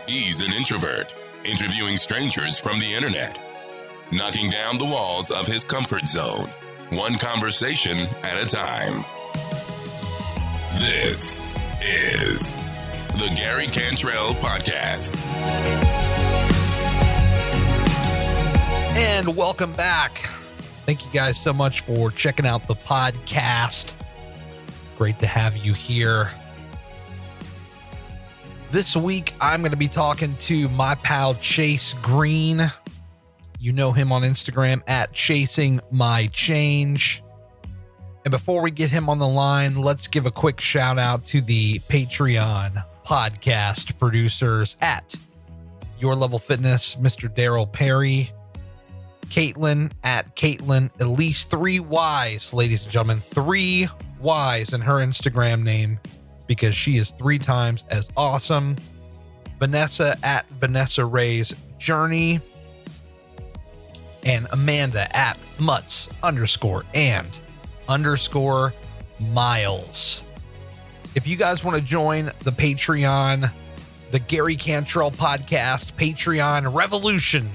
He's an introvert, interviewing strangers from the internet, knocking down the walls of his comfort zone, one conversation at a time. This is the Gary Cantrell Podcast. And welcome back. Thank you guys so much for checking out the podcast. Great to have you here. This week, I'm going to be talking to my pal Chase Greene. You know him on Instagram at Chasing My Change. And before we get him on the line, let's give a quick shout out to the Patreon podcast producers at Your Level Fitness, Mr. Daryl Perry, Kaitlyn at Kaitlyn, Elise 3 Ys, ladies and gentlemen, 3 Ys in her Instagram name because she is 3 times as awesome. Vanessa at Vanessa Ray's Journey, and Amanda at Mutts_and_Miles. If you guys want to join the Patreon, the Gary Cantrell Podcast Patreon Revolution,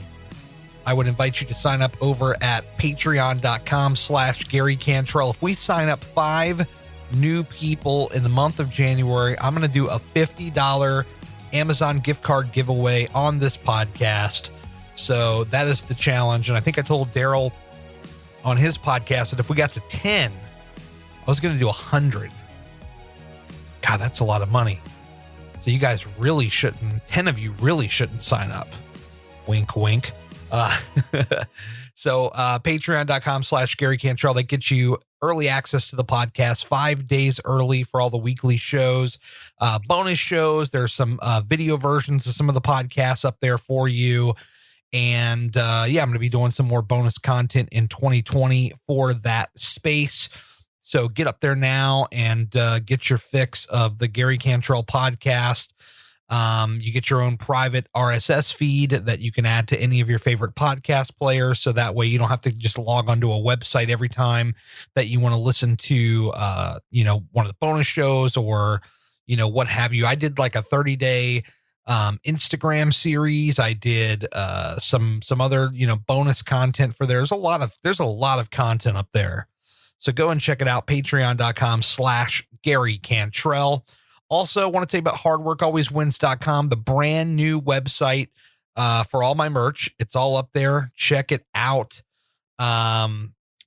I would invite you to sign up over at patreon.com/Gary Cantrell. If we sign up 5 new people in the month of January, I'm going to do a $50 Amazon gift card giveaway on this podcast. So that is the challenge. And I think I told Daryl on his podcast that if we got to 10, I was going to do 100. God, that's a lot of money. So you guys really shouldn't, 10 of you really shouldn't sign up. Wink, wink. So patreon.com/Gary Cantrell, that gets you early access to the podcast 5 days early for all the weekly shows, bonus shows. There's some video versions of some of the podcasts up there for you. And I'm going to be doing some more bonus content in 2020 for that space. So get up there now and get your fix of the Gary Cantrell podcast. You get your own private RSS feed that you can add to any of your favorite podcast players. So that way you don't have to just log onto a website every time that you want to listen to, one of the bonus shows or, what have you. I did like a 30-day Instagram series. I did some other, bonus content for there. There's a lot of content up there. So go and check it out. Patreon.com/Gary Cantrell. Also, I want to tell you about hardworkalwayswins.com, the brand new website for all my merch. It's all up there. Check it out.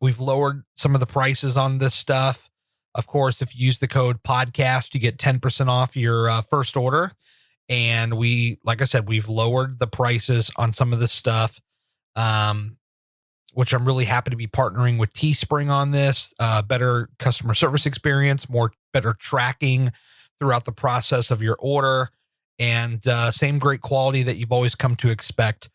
We've lowered some of the prices on this stuff. Of course, if you use the code podcast, you get 10% off your first order. And like I said, we've lowered the prices on some of this stuff, which I'm really happy to be partnering with Teespring on this. Better customer service experience, better tracking throughout the process of your order, and same great quality that you've always come to expect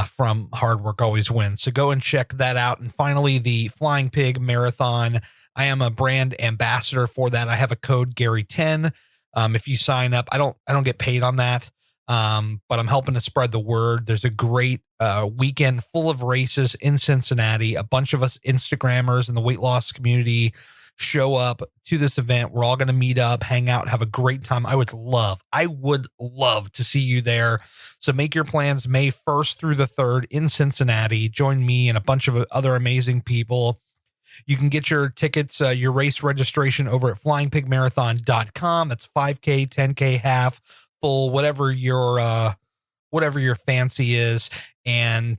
from Hard Work Always Wins. So go and check that out. And finally, the Flying Pig Marathon. I am a brand ambassador for that. I have a code Gary10. If you sign up, I don't get paid on that, but I'm helping to spread the word. There's a great weekend full of races in Cincinnati. A bunch of us Instagrammers in the weight loss community show up to this event. We're all going to meet up, hang out, have a great time. I would love to see you there. So make your plans May 1st through the 3rd in Cincinnati. Join me and a bunch of other amazing people. You can get your tickets, your race registration over at flyingpigmarathon.com. That's 5K, 10K, half, full, whatever your fancy is. And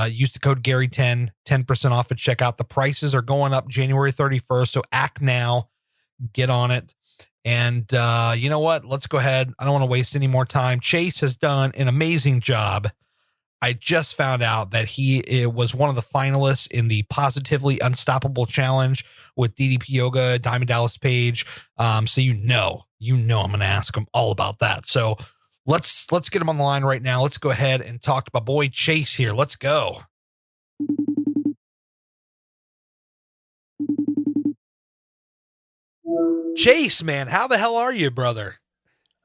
use the code Gary10, 10% off at checkout. The prices are going up January 31st, so act now. Get on it. And you know what? Let's go ahead. I don't want to waste any more time. Chase has done an amazing job. I just found out that he was one of the finalists in the Positively Unstoppable Challenge with DDP Yoga, Diamond Dallas Page. So I'm going to ask him all about that. So Let's get him on the line right now. Let's go ahead and talk to my boy Chase here. Let's go. Chase, man, how the hell are you, brother?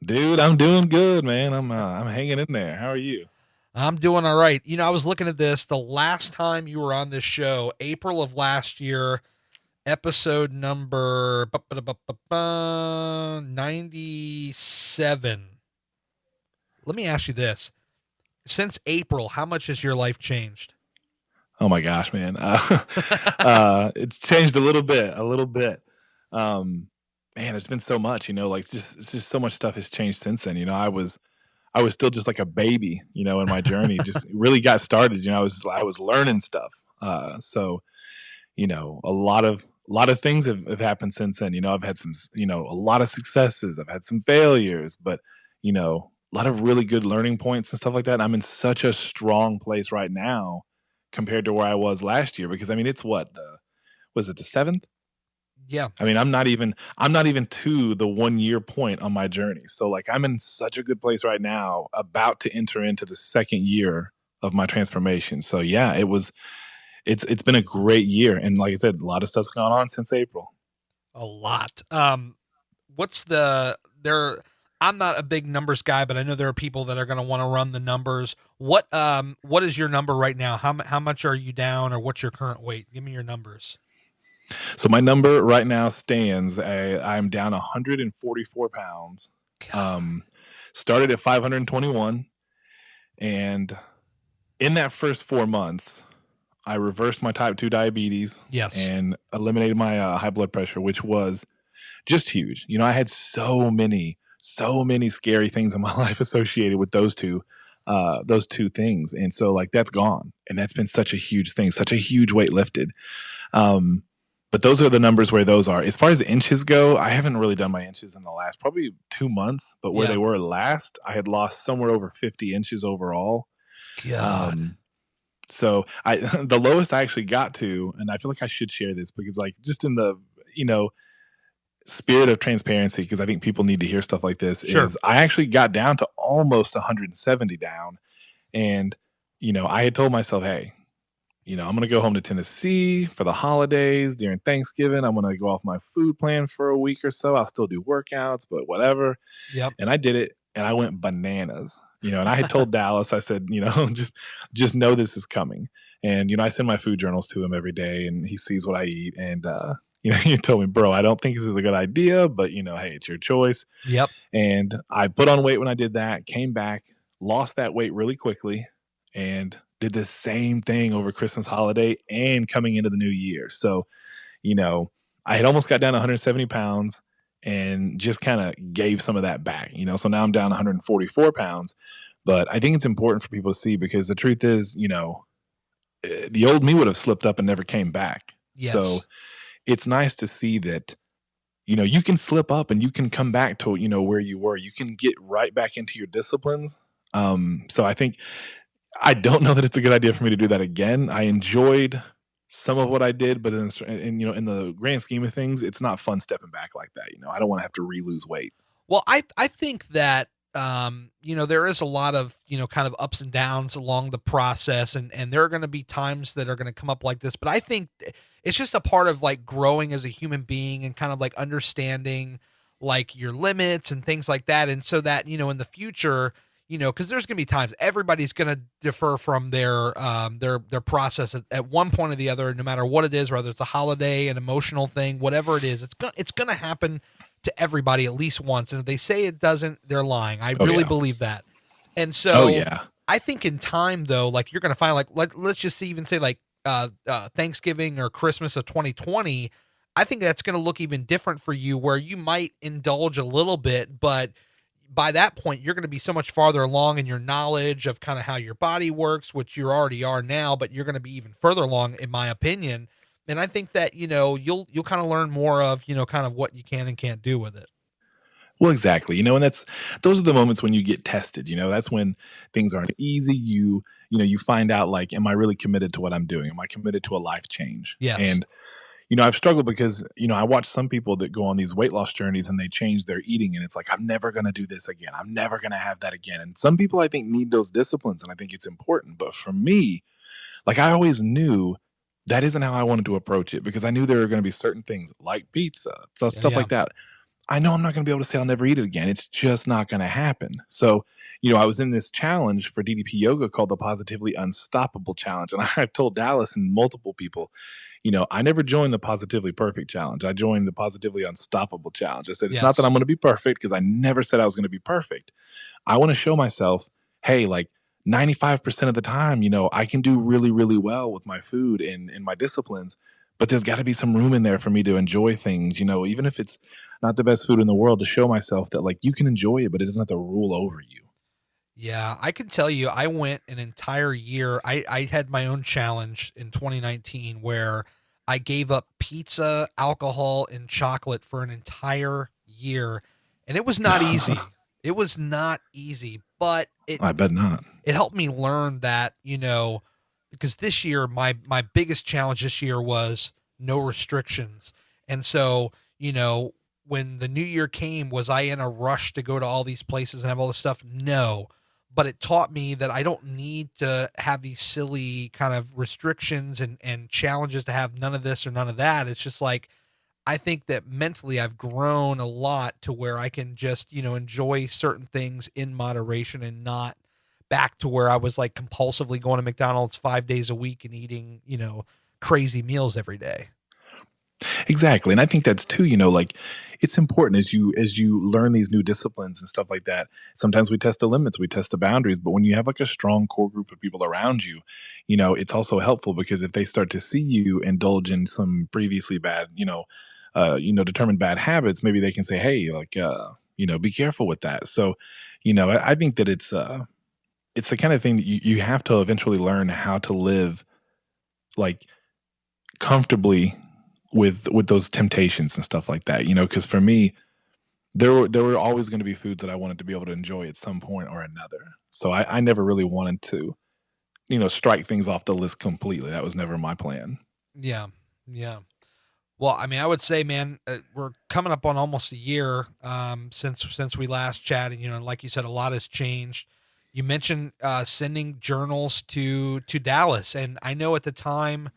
Dude, I'm doing good, man. I'm hanging in there. How are you? I'm doing all right. I was looking at this. The last time you were on this show, April of last year, episode number 97. Let me ask you this. Since April, how much has your life changed? Oh my gosh, man. It's changed a little bit. Man, there's been so much, like it's just so much stuff has changed since then. I was still just like a baby, in my journey. Just really got started. I was learning stuff. So a lot of things have happened since then. I've had some, a lot of successes. I've had some failures, but a lot of really good learning points and stuff like that. And I'm in such a strong place right now compared to where I was last year. Because I mean, it's was it the 7th? Yeah. I mean, I'm not even to the 1 year point on my journey. So like I'm in such a good place right now, about to enter into the 2nd year of my transformation. So yeah, it's been a great year. And like I said, a lot of stuff's gone on since April. A lot. What's I'm not a big numbers guy, but I know there are people that are going to want to run the numbers. What is your number right now? How much are you down, or what's your current weight? Give me your numbers. So my number right now stands, I'm down 144 pounds. Started at 521. And in that first 4 months, I reversed my type 2 diabetes. Yes. And eliminated my high blood pressure, which was just huge. I had so many scary things in my life associated with those two things. And so like that's gone. And that's been such a huge thing, such a huge weight lifted. But those are the numbers where those are. As far as inches go, I haven't really done my inches in the last probably 2 months, but where they were last, I had lost somewhere over 50 inches overall. God. So the lowest I actually got to, and I feel like I should share this because like just in the, spirit of transparency, because I think people need to hear stuff like this, Sure. is I actually got down to almost 170 down. And, I had told myself, hey, I'm going to go home to Tennessee for the holidays during Thanksgiving. I'm going to go off my food plan for a week or so. I'll still do workouts, but whatever. Yep. And I did it, and I went bananas, and I had told Dallas, I said, just know this is coming. And, I send my food journals to him every day, and he sees what I eat. And, he told me, bro, I don't think this is a good idea, but, hey, it's your choice. Yep. And I put on weight when I did that, came back, lost that weight really quickly, and did the same thing over Christmas holiday and coming into the new year. So, I had almost got down 170 pounds and just kind of gave some of that back, so now I'm down 144 pounds. But I think it's important for people to see, because the truth is, the old me would have slipped up and never came back. Yes. So it's nice to see that, you can slip up and you can come back to, where you were. You can get right back into your disciplines. So I think, I don't know that it's a good idea for me to do that again. I enjoyed some of what I did, but in the grand scheme of things, it's not fun stepping back like that. I don't want to have to re-lose weight. Well, I think that, there is a lot of, kind of ups and downs along the process, and there are going to be times that are going to come up like this, but I think it's just a part of like growing as a human being and kind of like understanding like your limits and things like that. And so that, in the future, cause there's going to be times everybody's going to differ from their process at one point or the other, no matter what it is, whether it's a holiday, an emotional thing, whatever it is, it's going to happen to everybody at least once. And if they say it doesn't, they're lying. I really believe that. And so I think in time though, like you're going to find like, let's just even say like, Thanksgiving or Christmas of 2020, I think that's going to look even different for you, where you might indulge a little bit, but by that point, you're going to be so much farther along in your knowledge of kind of how your body works, which you already are now, but you're going to be even further along, in my opinion. And I think that, you'll kind of learn more of, kind of what you can and can't do with it. Well, exactly. And those are the moments when you get tested. That's when things aren't easy. You find out, like, am I really committed to what I'm doing? Am I committed to a life change? Yes. And, I've struggled because, I watch some people that go on these weight loss journeys and they change their eating, and it's like, I'm never going to do this again. I'm never going to have that again. And some people, I think, need those disciplines, and I think it's important. But for me, like, I always knew that isn't how I wanted to approach it, because I knew there were going to be certain things like pizza, stuff like that, I know I'm not going to be able to say I'll never eat it again. It's just not going to happen. So, I was in this challenge for DDP yoga called the Positively Unstoppable Challenge. And I've told Dallas and multiple people, I never joined the Positively Perfect Challenge. I joined the Positively Unstoppable Challenge. I said, it's not that Yes. I'm going to be perfect, because I never said I was going to be perfect. I want to show myself, hey, like 95% of the time, I can do really, really well with my food and my disciplines, but there's got to be some room in there for me to enjoy things, even if it's not the best food in the world, to show myself that like you can enjoy it, but it doesn't have to rule over you. Yeah, I can tell you, I went an entire year. I had my own challenge in 2019 where I gave up pizza, alcohol, and chocolate for an entire year. And it was not easy. It was not easy, but I bet not. it helped me learn that, because this year, my biggest challenge this year was no restrictions. And so, when the new year came, was I in a rush to go to all these places and have all this stuff? No. But it taught me that I don't need to have these silly kind of restrictions and challenges to have none of this or none of that. It's just like, I think that mentally I've grown a lot to where I can just, enjoy certain things in moderation and not back to where I was like compulsively going to McDonald's 5 days a week and eating, crazy meals every day. Exactly. And I think that's too, like it's important as you learn these new disciplines and stuff like that. Sometimes we test the limits, we test the boundaries, but when you have like a strong core group of people around you, it's also helpful, because if they start to see you indulge in some previously bad, determined bad habits, maybe they can say, hey, like be careful with that. So, I think that it's the kind of thing that you have to eventually learn how to live like comfortably with those temptations and stuff like that, because for me, there were always going to be foods that I wanted to be able to enjoy at some point or another. So I never really wanted to, strike things off the list completely. That was never my plan. Yeah. Yeah. Well, I mean, I would say, man, we're coming up on almost a year since we last chatted. And like you said, a lot has changed. You mentioned sending journals to Dallas, and I know at the time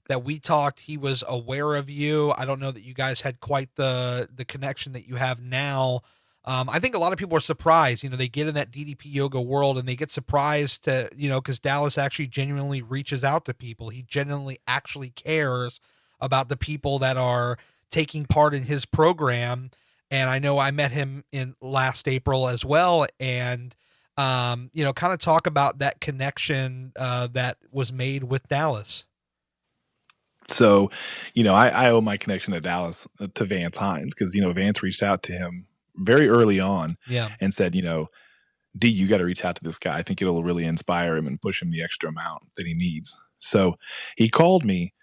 that we talked, he was aware of you. I don't know that you guys had quite the connection that you have now. I think a lot of people are surprised. They get in that DDP yoga world and they get surprised to, because Dallas actually genuinely reaches out to people. He genuinely actually cares about the people that are taking part in his program. And I know I met him in last April as well. And, kind of talk about that connection that was made with Dallas. So, I owe my connection to Dallas to Vance Hines, because, Vance reached out to him very early on Yeah. and said, D, you got to reach out to this guy. I think it'll really inspire him and push him the extra amount that he needs. So he called me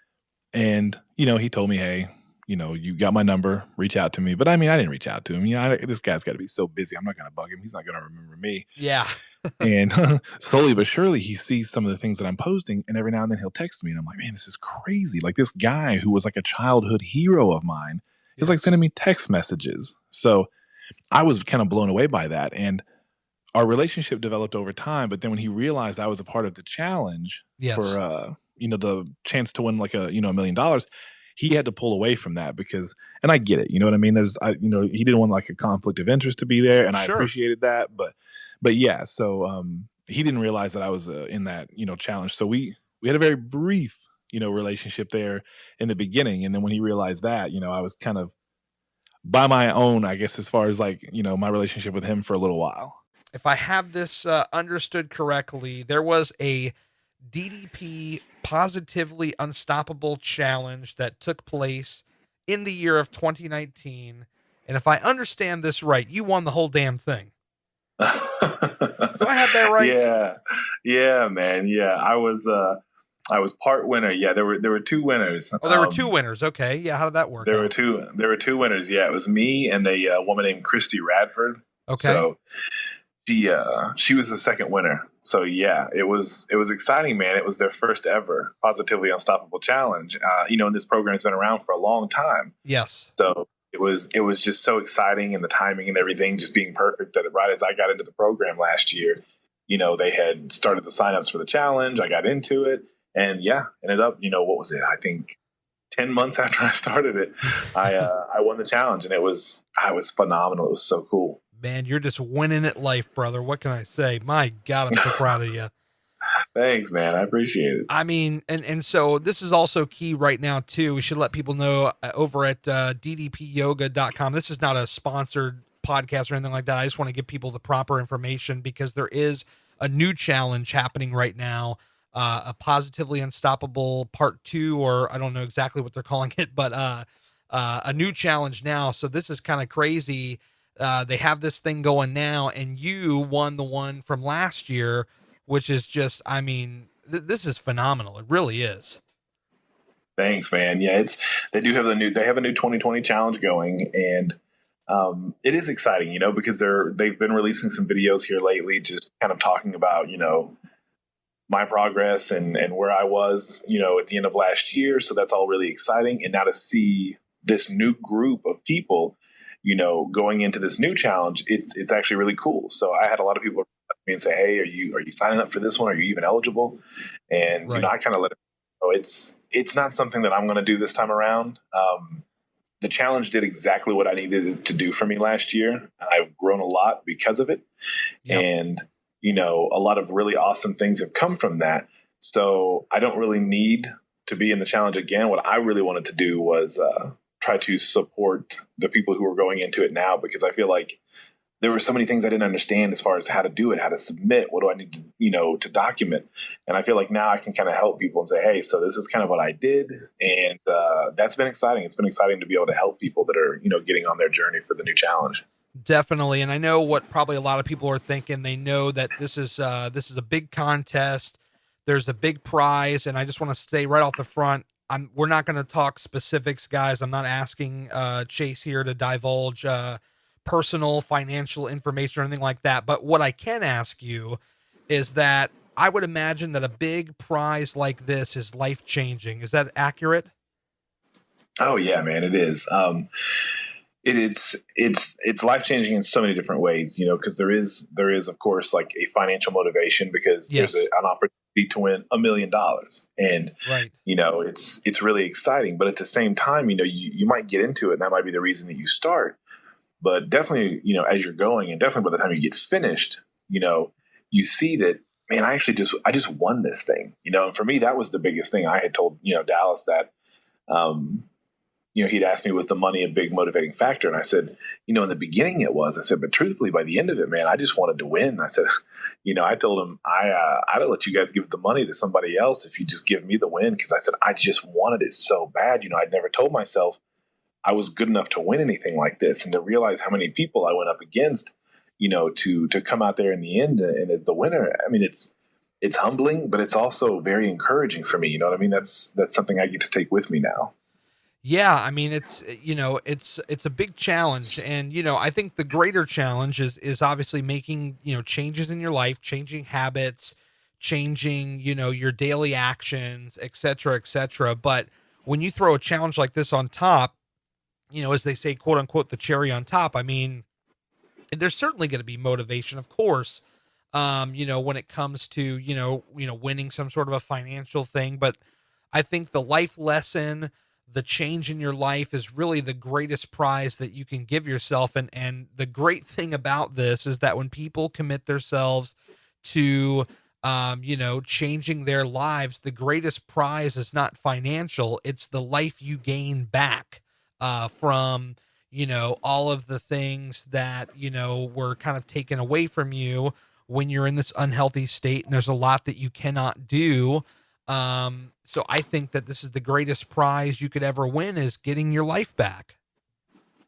and, he told me, hey, you got my number, reach out to me. But I mean, I didn't reach out to him. This guy's got to be so busy. I'm not going to bug him. He's not going to remember me. Yeah. And slowly but surely, he sees some of the things that I'm posting, and every now and then he'll text me, and I'm like, man, this is crazy. Like, this guy who was like a childhood hero of mine is like sending me text messages. So I was kind of blown away by that. And our relationship developed over time. But then when he realized I was a part of the challenge for, the chance to win like $1 million, he had to pull away from that because, and I get it, you know what I mean? He didn't want like a conflict of interest to be there, and I appreciated that. But yeah, so he didn't realize that I was in that, challenge. So we had a very brief, relationship there in the beginning. And then when he realized that, I was kind of by my own, I guess, as far as like, my relationship with him for a little while. If I have this understood correctly, there was a DDP Positively Unstoppable challenge that took place in the year of 2019. And if I understand this right, you won the whole damn thing. Do I have that right? Yeah, man. Yeah, I was part winner. Yeah, there were two winners. Oh, there were two winners. Okay, yeah. How did that work? There were two winners. Yeah, it was me and a woman named Christy Radford. Okay. So she was the second winner. So yeah, it was exciting, man. It was their first ever Positively Unstoppable challenge. And this program's been around for a long time. Yes. So it was just so exciting, and the timing and everything just being perfect, that right as I got into the program last year, they had started the signups for the challenge. I got into it, and yeah, ended up, what was it? I think 10 months after I started it, I won the challenge, and I was phenomenal. It was so cool. Man, you're just winning at life, brother. What can I say? My God, I'm so proud of you. Thanks, man. I appreciate it. I mean, and so this is also key right now too. We should let people know over at ddpyoga.com. This is not a sponsored podcast or anything like that. I just want to give people the proper information because there is a new challenge happening right now. A Positively Unstoppable Part 2, or I don't know exactly what they're calling it, but a new challenge now. So this is kind of crazy. They have this thing going now, and you won the one from last year, which is just, I mean, this is phenomenal. It really is. Thanks, man. Yeah, they have a new 2020 challenge going, and it is exciting, because they've been releasing some videos here lately, just kind of talking about, my progress and where I was, at the end of last year. So that's all really exciting. And now to see this new group of people, going into this new challenge, it's actually really cool. So I had a lot of people and say, "Hey, are you signing up for this one? Are you even eligible?" And Right. I kind of let it know it's not something that I'm going to do this time around. The challenge did exactly what I needed it to do for me last year, and I've grown a lot because of it. Yep. And a lot of really awesome things have come from that. So I don't really need to be in the challenge again. What I really wanted to do was try to support the people who are going into it now, because I feel like there were so many things I didn't understand as far as how to do it, how to submit, what do I need to, to document. And I feel like now I can kind of help people and say, hey, so this is kind of what I did. And that's been exciting. It's been exciting to be able to help people that are, getting on their journey for the new challenge. Definitely. And I know what probably a lot of people are thinking. They know that this is a big contest. There's a big prize. And I just want to say right off the front, we're not going to talk specifics, guys. I'm not asking Chase here to divulge personal financial information or anything like that. But what I can ask you is that I would imagine that a big prize like this is life-changing. Is that accurate? Oh yeah, man, it is. It's life-changing in so many different ways, because there is of course like a financial motivation, because Yes. there's an opportunity to win $1 million, and Right. it's really exciting. But at the same time, you might get into it, and that might be the reason that you start. But definitely, as you're going, and definitely by the time you get finished, you see that, man, I just won this thing, and for me, that was the biggest thing. I had told, Dallas that, he'd asked me, was the money a big motivating factor? And I said, in the beginning it was. I said, but truthfully, by the end of it, man, I just wanted to win. I said, I told him, I'd let you guys give the money to somebody else if you just give me the win. Because I said, I just wanted it so bad. I'd never told myself I was good enough to win anything like this, and to realize how many people I went up against, to come out there in the end and as the winner. I mean, it's humbling, but it's also very encouraging for me. You know what I mean? That's something I get to take with me now. Yeah, I mean, it's a big challenge, and I think the greater challenge is obviously making changes in your life, changing habits, changing your daily actions, et cetera, et cetera. But when you throw a challenge like this on top, as they say, quote unquote, the cherry on top, I mean, there's certainly going to be motivation, of course, when it comes to winning some sort of a financial thing. But I think the life lesson, the change in your life, is really the greatest prize that you can give yourself. And the great thing about this is that when people commit themselves to changing their lives, the greatest prize is not financial, it's the life you gain back from all of the things that were kind of taken away from you when you're in this unhealthy state, and there's a lot that you cannot do. So I think that this is the greatest prize you could ever win, is getting your life back.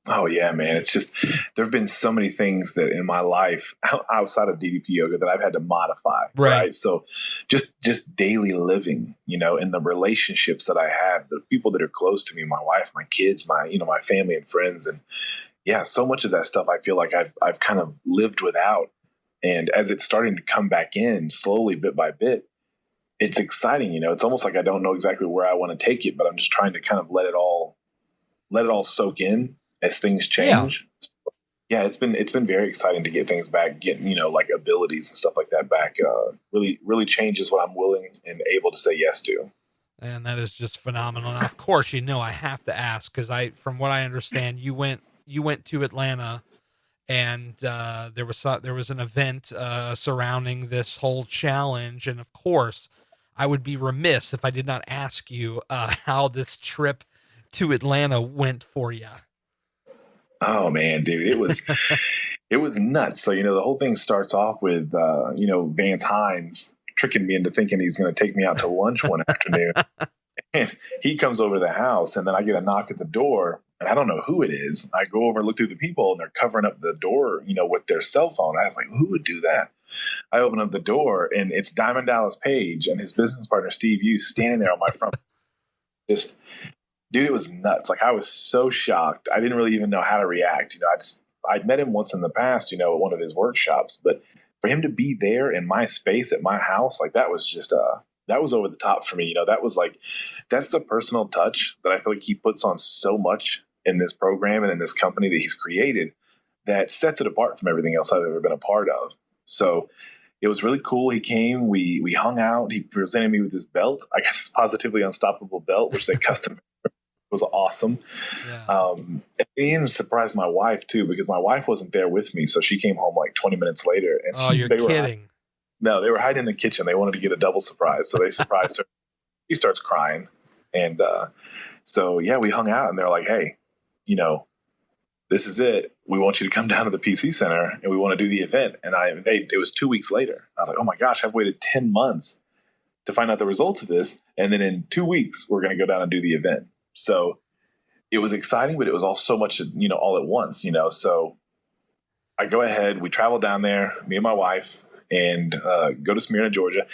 Oh yeah, man. It's just, there've been so many things that in my life outside of DDP yoga that I've had to modify. Right. So just daily living, and the relationships that I have, the people that are close to me, my wife, my kids, my family and friends. And yeah, so much of that stuff I feel like I've kind of lived without. And as it's starting to come back in slowly, bit by bit, it's exciting. It's almost like I don't know exactly where I want to take it, but I'm just trying to kind of let it all soak in as things change. Yeah, it's been very exciting to get things back, getting, like abilities and stuff like that back. Really changes what I'm willing and able to say yes to. And that is just phenomenal. And of course, I have to ask, because from what I understand, you went to Atlanta, and there was an event surrounding this whole challenge. And of course, I would be remiss if I did not ask you how this trip to Atlanta went for you. Oh man, dude, it was nuts. So, the whole thing starts off with, Vance Hines tricking me into thinking he's going to take me out to lunch one afternoon. And he comes over to the house, and then I get a knock at the door, and I don't know who it is. I go over and look through the people, and they're covering up the door, with their cell phone. I was like, who would do that? I open up the door, and it's Diamond Dallas Page and his business partner, Steve Hughes, standing there on my front. Just, dude, it was nuts. Like, I was so shocked. I didn't really even know how to react. I'd met him once in the past, at one of his workshops, but for him to be there in my space at my house, like, that was just that was over the top for me. That was like, that's the personal touch that I feel like he puts on so much in this program and in this company that he's created that sets it apart from everything else I've ever been a part of. So it was really cool. He came, we hung out. He presented me with this belt. I got this Positively Unstoppable belt, which they custom was awesome. Yeah. It even surprised my wife too, because my wife wasn't there with me. So she came home like 20 minutes later. And you're kidding. No, they were hiding in the kitchen. They wanted to get a double surprise. So they surprised her. She starts crying. And so, yeah, we hung out, and they're like, hey, this is it. We want you to come down to the PC Center, and we want to do the event. And it was 2 weeks later. I was like, oh my gosh, I've waited 10 months to find out the results of this. And then in 2 weeks, we're going to go down and do the event. So it was exciting, but it was all so much, all at once, So I go ahead, we travel down there, me and my wife, and go to Smyrna, Georgia.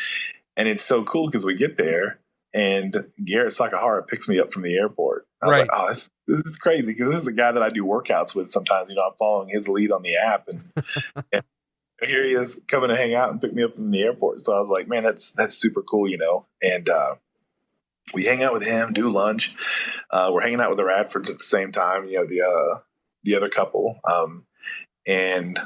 And it's so cool because we get there, and Garrett Sakahara picks me up from the airport. I was like, oh, this is crazy, because this is a guy that I do workouts with sometimes. I'm following his lead on the app, and here he is coming to hang out and pick me up from the airport. So I was like, man, that's super cool, And we hang out with him, do lunch. We're hanging out with the Radfords at the same time, the other couple. And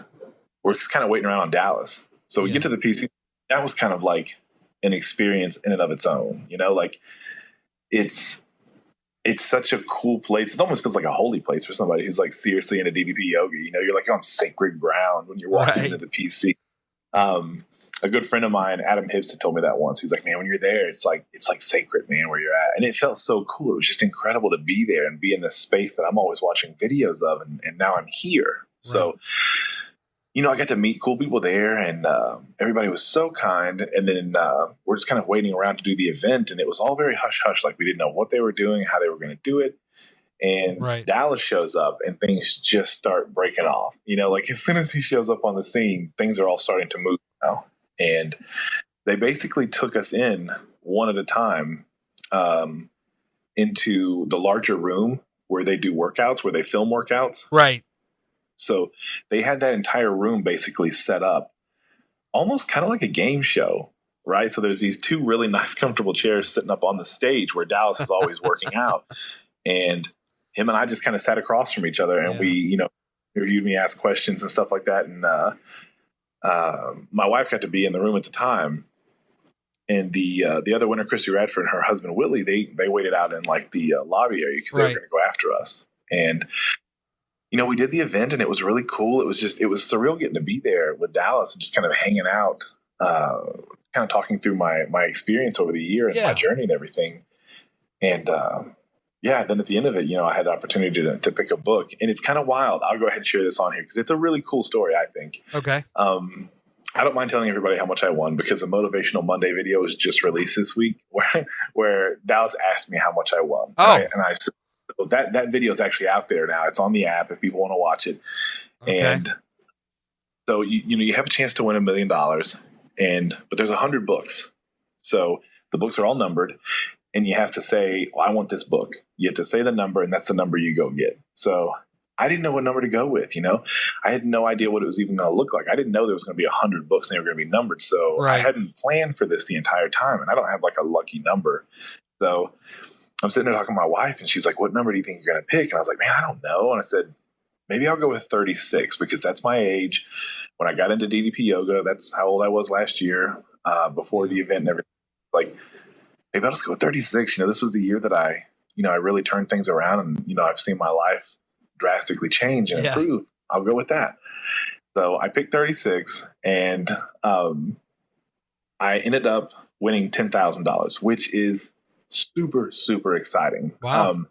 we're just kind of waiting around on Dallas. So we get to the PC. That was kind of like an experience in and of its own, like it's such a cool place. It almost feels like a holy place for somebody who's like seriously into DDP yoga. You're like on sacred ground when you're walking into the PC. A good friend of mine, Adam Hibbs, had told me that once. He's like, man, when you're there, it's like sacred, man, where you're at. And it felt so cool. It was just incredible to be there and be in this space that I'm always watching videos of. And now I'm here. So, I got to meet cool people there, and everybody was so kind. And then we're just kind of waiting around to do the event, and it was all very hush-hush. Like, we didn't know what they were doing, how they were going to do it. And Dallas shows up, and things just start breaking off. Like, as soon as he shows up on the scene, things are all starting to move now. And they basically took us in one at a time into the larger room where they do workouts, where they film workouts. Right. So they had that entire room basically set up almost kind of like a game show, right? So there's these two really nice, comfortable chairs sitting up on the stage where Dallas is always working out. And him and I just kind of sat across from each other, and we, interviewed me, asked questions and stuff like that. And my wife got to be in the room at the time. And the other winner, Christy Radford, and her husband, Willie, they waited out in like the lobby area because they were going to go after us. And we did the event, and it was really cool. It was surreal getting to be there with Dallas and just kind of hanging out, kind of talking through my experience over the year and my journey and everything. And then at the end of it, I had the opportunity to pick a book, and it's kind of wild. I'll go ahead and share this on here because it's a really cool story, I think. Okay. I don't mind telling everybody how much I won, because a Motivational Monday video was just released this week where Dallas asked me how much I won. Oh. Right? And I said, that video is actually out there now. It's on the app if people want to watch it. Okay. And so you have a chance to win $1 million, but there's 100 books. So the books are all numbered, and you have to say, well, I want this book. You have to say the number, and that's the number you go get. So I didn't know what number to go with. I had no idea what it was even going to look like. I didn't know there was going to be 100 books and they were going to be numbered. So I hadn't planned for this the entire time, and I don't have like a lucky number. So I'm sitting there talking to my wife, and she's like, what number do you think you're going to pick? And I was like, man, I don't know. And I said, maybe I'll go with 36, because that's my age. When I got into DDP yoga, that's how old I was last year, before the event and everything. Like, maybe I'll just go with 36. This was the year that I really turned things around, and I've seen my life drastically change and improve. I'll go with that. So I picked 36, and I ended up winning $10,000, which is super, super exciting. Wow.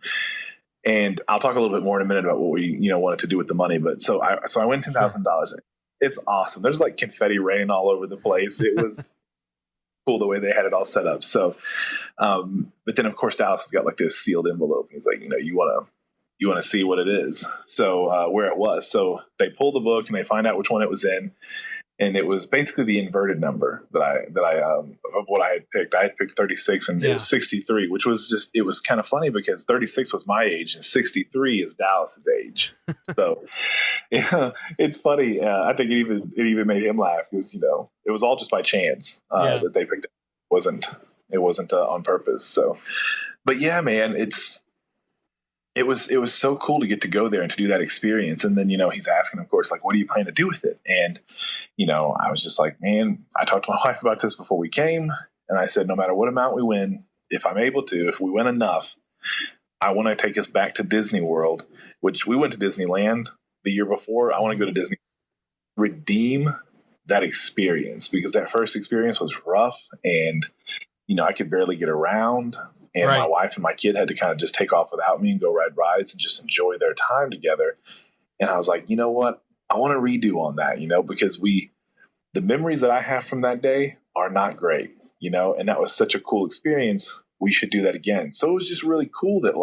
And I'll talk a little bit more in a minute about what we wanted to do with the money. But so I win $10,000. Sure. It's awesome. There's like confetti raining all over the place. It was cool the way they had it all set up. So, but then of course Dallas has got like this sealed envelope. He's like, you want to see what it is. So where it was. So they pull the book and they find out which one it was in. And it was basically the inverted number that I of what I had picked. I had picked 36, and it was 63, which was it was kind of funny because 36 was my age and 63 is Dallas's age. So it's funny. I think it even made him laugh because it was all just by chance that they picked it. It wasn't on purpose. So, but yeah, man, it was so cool to get to go there and to do that experience. And then, he's asking, of course, like, what do you plan to do with it? And, I was just like, man, I talked to my wife about this before we came. And I said, no matter what amount we win, if I'm able to, if we win enough, I want to take us back to Disney World, which we went to Disneyland the year before. I want to go to Disney, redeem that experience, because that first experience was rough and, I could barely get around. And my wife and my kid had to kind of just take off without me and go ride rides and just enjoy their time together. And I was like, you know what? I want to redo on that, because the memories that I have from that day are not great, and that was such a cool experience. We should do that again. So it was just really cool that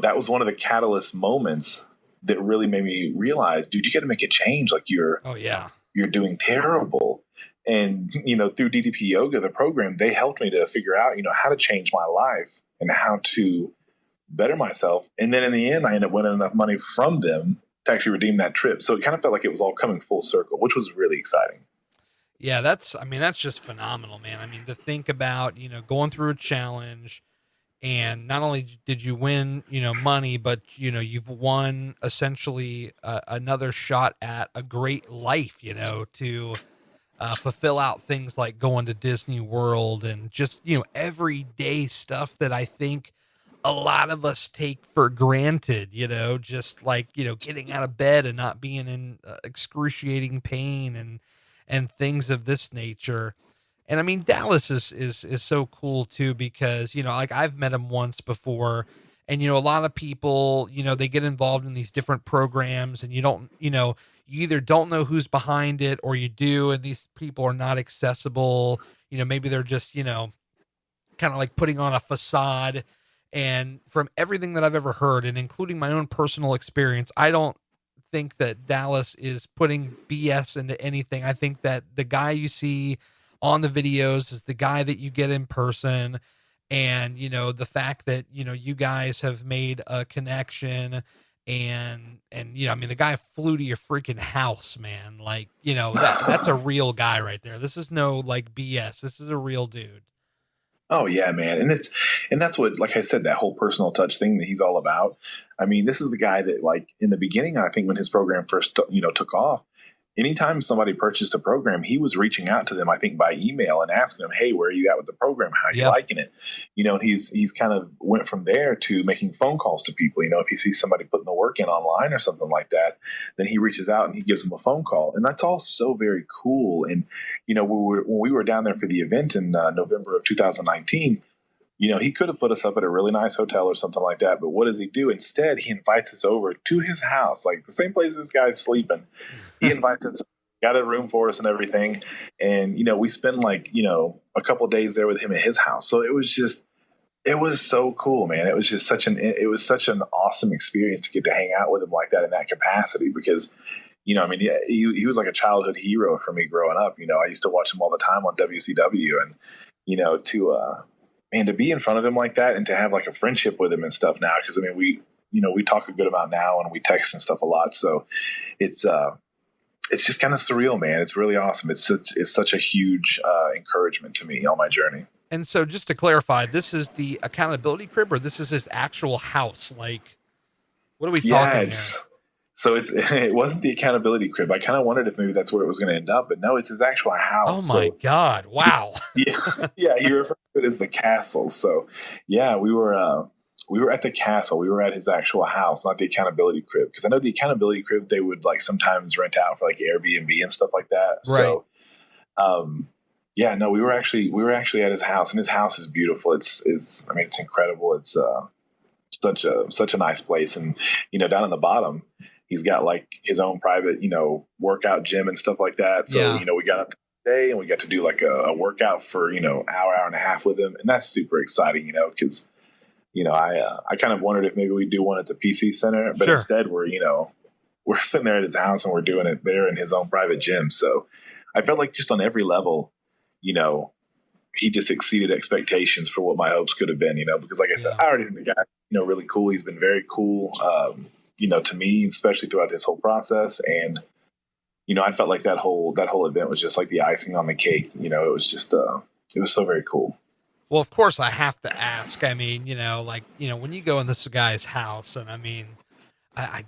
that was one of the catalyst moments that really made me realize, dude, you got to make a change. Like you're doing terrible. And, through DDP Yoga, the program, they helped me to figure out, how to change my life and how to better myself. And then in the end, I ended up winning enough money from them to actually redeem that trip. So it kind of felt like it was all coming full circle, which was really exciting. Yeah, that's just phenomenal, man. I mean, to think about, going through a challenge, and not only did you win, money, but, you've won essentially another shot at a great life, to fulfill out things like going to Disney World and just, everyday stuff that I think a lot of us take for granted, just like, getting out of bed and not being in excruciating pain and things of this nature. And I mean, Dallas is so cool too, because, like I've met him once before, and, a lot of people, they get involved in these different programs, and you don't, you either don't know who's behind it or you do, and these people are not accessible. Maybe they're just, kind of like putting on a facade. And from everything that I've ever heard, and including my own personal experience, I don't think that Dallas is putting BS into anything. I think that the guy you see on the videos is the guy that you get in person. And, the fact that, you guys have made a connection, and I mean, the guy flew to your freaking house, man. Like, that's a real guy right there. This is no like BS. This is a real dude. Oh yeah, man. And that's what, like I said, that whole personal touch thing that he's all about. I mean, this is the guy that, like, in the beginning, I think when his program first, took off, anytime somebody purchased a program, he was reaching out to them, I think, by email and asking them, hey, where are you at with the program? How are you liking it? He's kind of went from there to making phone calls to people. If he sees somebody putting the work in online or something like that, then he reaches out and he gives them a phone call. And that's all so very cool. And, when we were down there for the event in November of 2019, he could have put us up at a really nice hotel or something like that. But what does he do? Instead, he invites us over to his house, like the same place this guy's sleeping. He invites us, got a room for us and everything. And, we spend like, a couple of days there with him at his house. So it was so cool, man. It was just such an awesome experience to get to hang out with him like that in that capacity, because, he was like a childhood hero for me growing up. I used to watch him all the time on WCW, and, to be in front of him like that and to have like a friendship with him and stuff now. Cause I mean, we talk a good amount now and we text and stuff a lot. So it's just kind of surreal, man. It's really awesome. It's such a huge encouragement to me on my journey. And so just to clarify, this is the accountability crib, or this is his actual house? Like, what are we talking here? So it wasn't the accountability crib. I kind of wondered if maybe that's where it was going to end up, but no, it's his actual Oh house. my So God. Wow. yeah, yeah, he referred to it as the castle. So yeah, we were at the castle. We were at his actual house, not the accountability crib, because I know the accountability crib they would like sometimes rent out for like Airbnb and stuff like that. Right. So yeah, no, we were actually at his house, and his house is beautiful. It's I mean it's incredible. It's such a nice place, and down in the bottom he's got like his own private workout gym and stuff like that. So Yeah. we got up today and we got to do like a workout for hour and a half with him, and that's super exciting, because I kind of wondered if maybe we do one at the PC Center, but Sure. instead we're sitting there at his house and we're doing it there in his own private gym. So I felt like just on every level, he just exceeded expectations for what my hopes could have been, because like I said, I already think the guy, really cool. He's been very cool, to me, especially throughout this whole process. And, I felt like that whole event was just like the icing on the cake. It was just, it was so very cool. Well, of course I have to ask. I mean, when you go in this guy's house, and I mean, I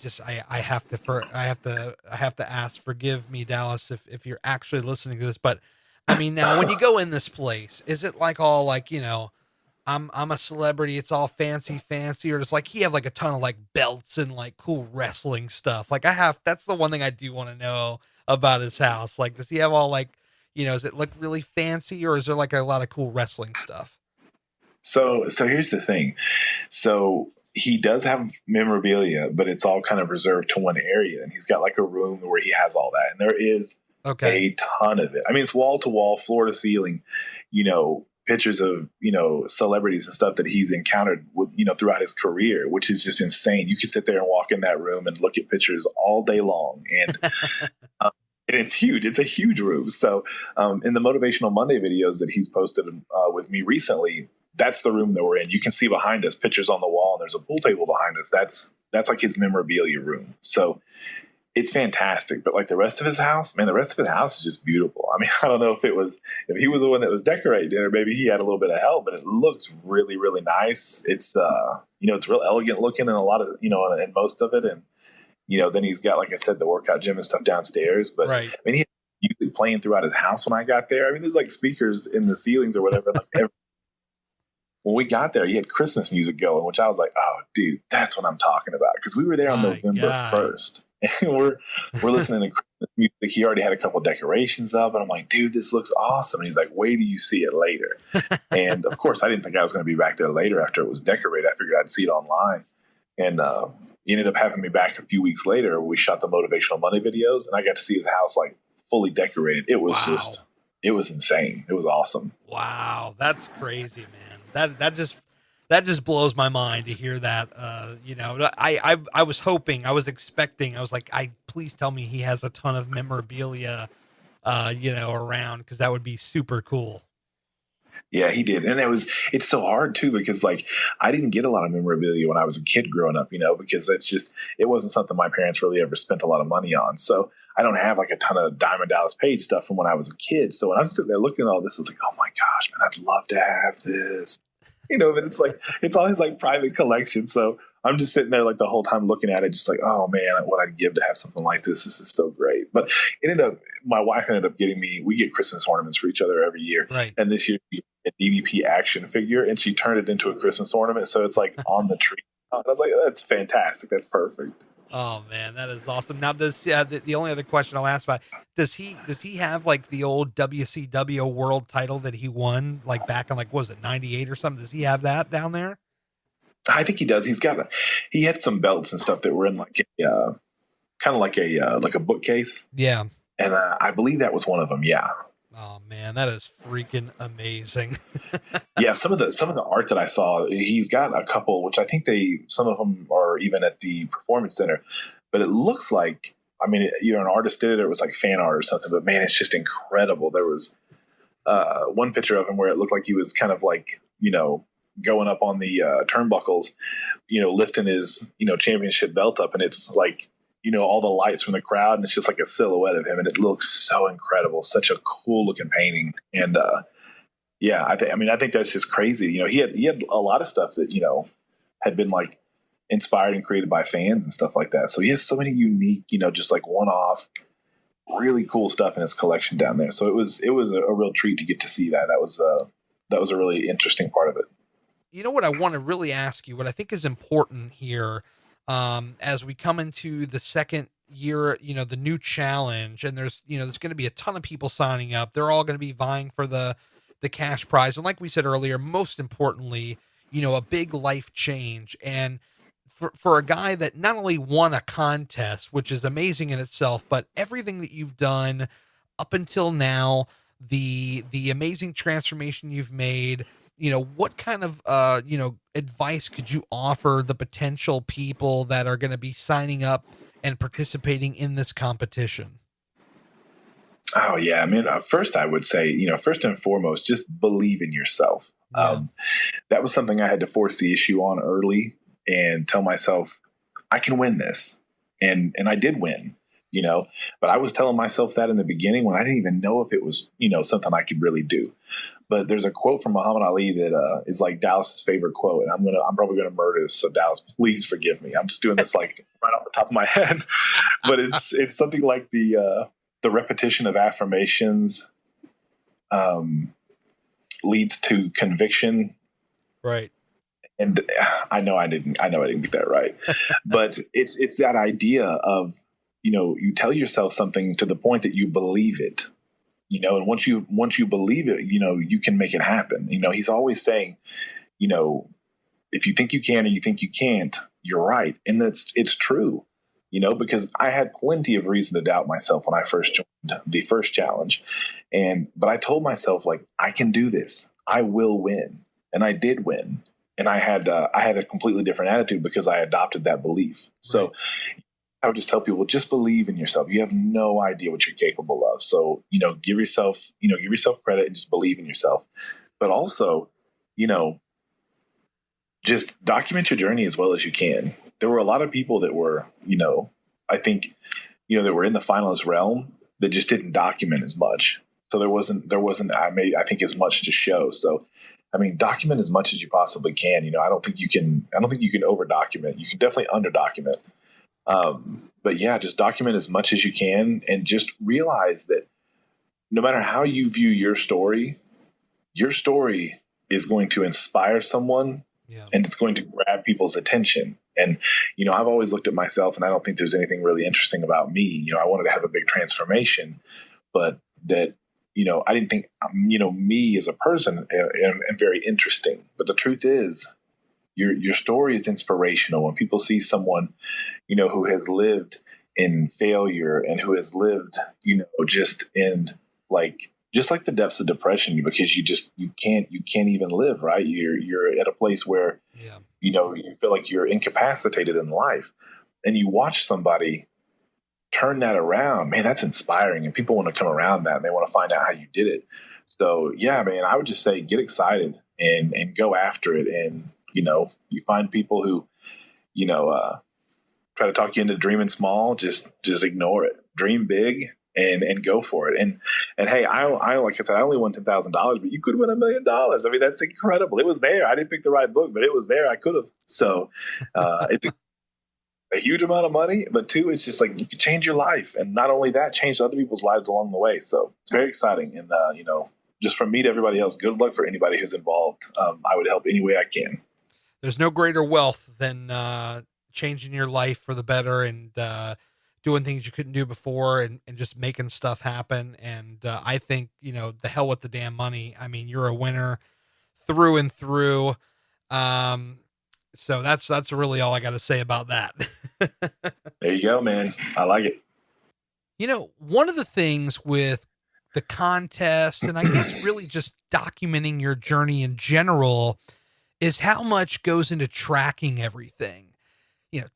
have to ask, forgive me, Dallas, if you're actually listening to this, but I mean, now when you go in this place, is it like all like, I'm a celebrity, it's all fancy, or does like he have like a ton of like belts and like cool wrestling stuff? Like that's the one thing I do want to know about his house. Like, does he have all like, does it look really fancy, or is there like a lot of cool wrestling stuff? So here's the thing. So he does have memorabilia, but it's all kind of reserved to one area. And he's got like a room where he has all that. And there is a ton of it. I mean, it's wall to wall, floor to ceiling, pictures of, celebrities and stuff that he's encountered with, throughout his career, which is just insane. You can sit there and walk in that room and look at pictures all day long. And, and it's huge. It's a huge room. So in the Motivational Monday videos that he's posted with me recently, that's the room that we're in. You can see behind us pictures on the wall, and there's a pool table behind us. That's like his memorabilia room. So it's fantastic. But like the rest of his house, man, the rest of his house is just beautiful. I mean, I don't know if he was the one that was decorating it, or maybe he had a little bit of help, but it looks really, really nice. It's it's real elegant looking in a lot of in most of it. And then he's got, like I said, the workout gym and stuff downstairs. But Right. I mean, he had music playing throughout his house when I got there. I mean, there's like speakers in the ceilings or whatever. Like when we got there, he had Christmas music going, which I was like, oh, dude, that's what I'm talking about. Because we were there on November 1st. And we're listening to Christmas music. He already had a couple decorations up. And I'm like, dude, this looks awesome. And he's like, wait till you see it later. And, of course, I didn't think I was going to be back there later after it was decorated. I figured I'd see it online. And he ended up having me back a few weeks later. We shot the Motivational Monday videos. And I got to see his house, like, fully decorated. It was it was insane. It was awesome. Wow. That's crazy, man. That just blows my mind to hear that. I was hoping, I was expecting, I was like, please tell me he has a ton of memorabilia, around, because that would be super cool. Yeah, he did. And it's so hard too, because like I didn't get a lot of memorabilia when I was a kid growing up, because it wasn't something my parents really ever spent a lot of money on. So I don't have like a ton of Diamond Dallas Page stuff from when I was a kid. So when I'm sitting there looking at all this, it's like, oh my gosh, man, I'd love to have this, but it's like, it's all his like private collection. So I'm just sitting there like the whole time looking at it, just like, oh man, what I'd give to have something like this. This is so great. But my wife ended up getting me, we get Christmas ornaments for each other every year. Right. And this year, a DDP action figure, and she turned it into a Christmas ornament. So it's like on the tree. And I was like, that's fantastic. That's perfect. Oh man, that is awesome. Now, does the only other question I'll ask about, does he have like the old WCW world title that he won like back in like, what was it, 98 or something? Does he have that down there? I think he does. He had some belts and stuff that were in like kind of like a bookcase. Yeah. And I believe that was one of them. Yeah. Oh man, that is freaking amazing. Yeah, some of the art that I saw, he's got a couple, which I think some of them are even at the Performance Center, but it looks like, I mean, either an artist did it or it was like fan art or something, but man, it's just incredible. There was one picture of him where it looked like he was kind of like, going up on the turnbuckles, lifting his, championship belt up, and it's like, all the lights from the crowd, and it's just like a silhouette of him, and it looks so incredible. Such a cool looking painting. And yeah, I think that's just crazy. He had a lot of stuff that had been like inspired and created by fans and stuff like that. So he has so many unique, just like one-off, really cool stuff in his collection down there. So it was a real treat to get to see that. That was a really interesting part of it. You know what I want to really ask you, what I think is important here, as we come into the second year, the new challenge, and there's going to be a ton of people signing up. They're all going to be vying for the cash prize. And like we said earlier, most importantly, a big life change. And for a guy that not only won a contest, which is amazing in itself, but everything that you've done up until now, the amazing transformation you've made, what kind of, advice could you offer the potential people that are going to be signing up and participating in this competition? Oh yeah. I mean, first I would say, first and foremost, just believe in yourself. Yeah. That was something I had to force the issue on early and tell myself, I can win this. And I did win, but I was telling myself that in the beginning when I didn't even know if it was, something I could really do. But there's a quote from Muhammad Ali that is like Dallas's favorite quote, and I'm probably going to murder this. So Dallas, please forgive me. I'm just doing this like right off the top of my head, but it's something like the repetition of affirmations leads to conviction. Right. And I know I didn't get that right, but it's that idea of, you tell yourself something to the point that you believe it. And once you believe it, you can make it happen. He's always saying, if you think you can or you think you can't, you're right. And it's true, because I had plenty of reason to doubt myself when I first joined the first challenge. But I told myself, like, I can do this. I will win. And I did win. And I had a completely different attitude because I adopted that belief. So I would just tell people, just believe in yourself. You have no idea what you're capable of. So, give yourself credit and just believe in yourself. But also, just document your journey as well as you can. There were a lot of people that were, I think, that were in the finalist realm that just didn't document as much. So there wasn't, I think, as much to show. So, I mean, document as much as you possibly can. I don't think you can over document. You can definitely under document. But yeah, just document as much as you can and just realize that no matter how you view your story is going to inspire someone and it's going to grab people's attention. And, I've always looked at myself and I don't think there's anything really interesting about me. I wanted to have a big transformation, but that, I didn't think, me as a person am very interesting. But the truth is, your story is inspirational. When people see someone, who has lived in failure and who has lived, just like the depths of depression, because you can't even live, right? You're at a place where, you feel like you're incapacitated in life, and you watch somebody turn that around. Man, that's inspiring, and people want to come around that and they want to find out how you did it. So yeah, man, I would just say get excited and go after it. And, you find people who, try to talk you into dreaming small, just ignore it. Dream big and go for it. And hey, I like I said, I only won $10,000, but you could win $1 million. I mean, that's incredible. It was there. I didn't pick the right book, but it was there. I could have. So it's a huge amount of money, but two, it's just like you can change your life, and not only that, change other people's lives along the way. So it's very exciting. And just from me to everybody else, good luck for anybody who's involved. I would help any way I can. There's no greater wealth than changing your life for the better and doing things you couldn't do before and just making stuff happen. And I think, the hell with the damn money. I mean, you're a winner through and through. So that's really all I got to say about that. There you go, man. I like it. One of the things with the contest, and I guess really just documenting your journey in general, is how much goes into tracking everything.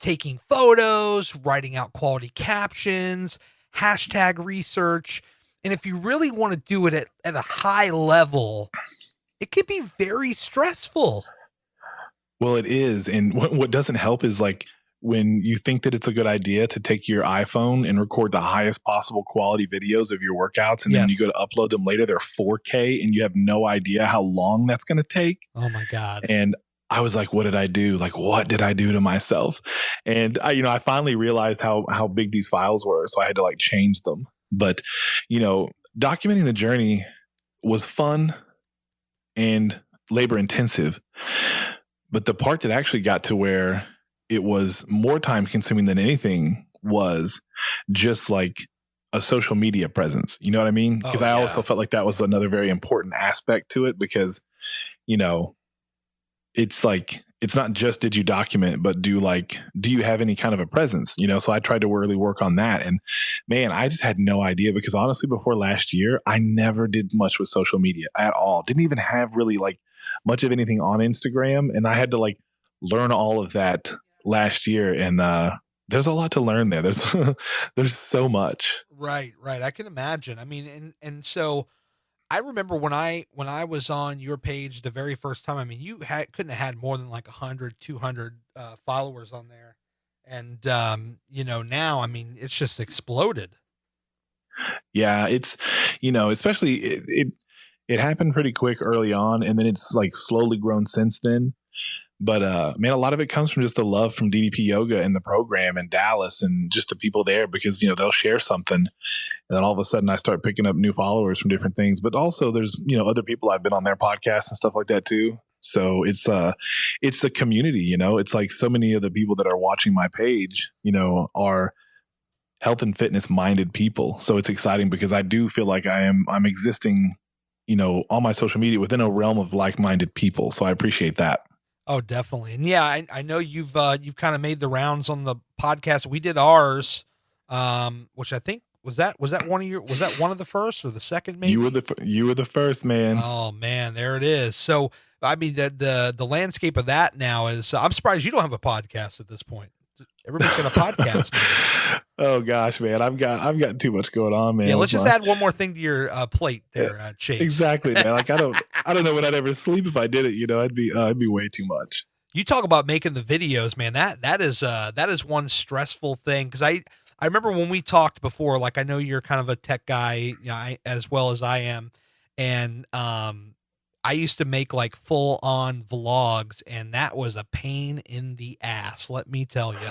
Taking photos, writing out quality captions, hashtag research. And if you really want to do it at a high level, it can be very stressful. Well, it is. And what doesn't help is like when you think that it's a good idea to take your iPhone and record the highest possible quality videos of your workouts, and then you go to upload them later, they're 4K, and you have no idea how long that's going to take. Oh my God. And I was like, what did I do? Like, what did I do to myself? And I finally realized how big these files were. So I had to like change them. But, documenting the journey was fun and labor intensive. But the part that actually got to where it was more time consuming than anything was just like a social media presence. You know what I mean? Because I also felt like that was another very important aspect to it because, it's like, it's not just did you document, but do you have any kind of a presence? So I tried to really work on that. And man, I just had no idea because honestly, before last year, I never did much with social media at all. Didn't even have really like much of anything on Instagram. And I had to like learn all of that last year. And there's a lot to learn there. There's so much. Right. I can imagine. I mean, and so I remember when I was on your page the very first time, I mean, you couldn't have had more than like 100, 200 followers on there. And, now, I mean, it's just exploded. Yeah. It's, especially it happened pretty quick early on and then it's like slowly grown since then. But man, a lot of it comes from just the love from DDP Yoga and the program in Dallas and just the people there because, they'll share something. And then all of a sudden I start picking up new followers from different things. But also there's, other people I've been on their podcasts and stuff like that too. So it's a community, it's like so many of the people that are watching my page, are health and fitness minded people. So it's exciting because I do feel like I'm existing, on my social media within a realm of like-minded people. So I appreciate that. Oh, definitely. And yeah, I know you've kind of made the rounds on the podcast. We did ours, which I think was that one of the first or the second, maybe? You were the first, man. Oh man, there it is. So, I mean, the landscape of that now is, I'm surprised you don't have a podcast at this point. Everybody's got a podcast. Oh gosh, man. I've got too much going on, man. Yeah. Let's just add one more thing to your plate there, Chase. Exactly, man. Like I don't know when I'd ever sleep if I did it, it'd be way too much. You talk about making the videos, man. That is one stressful thing. Cause I remember when we talked before, like I know you're kind of a tech guy, as well as I am. And, I used to make like full on vlogs and that was a pain in the ass. Let me tell you.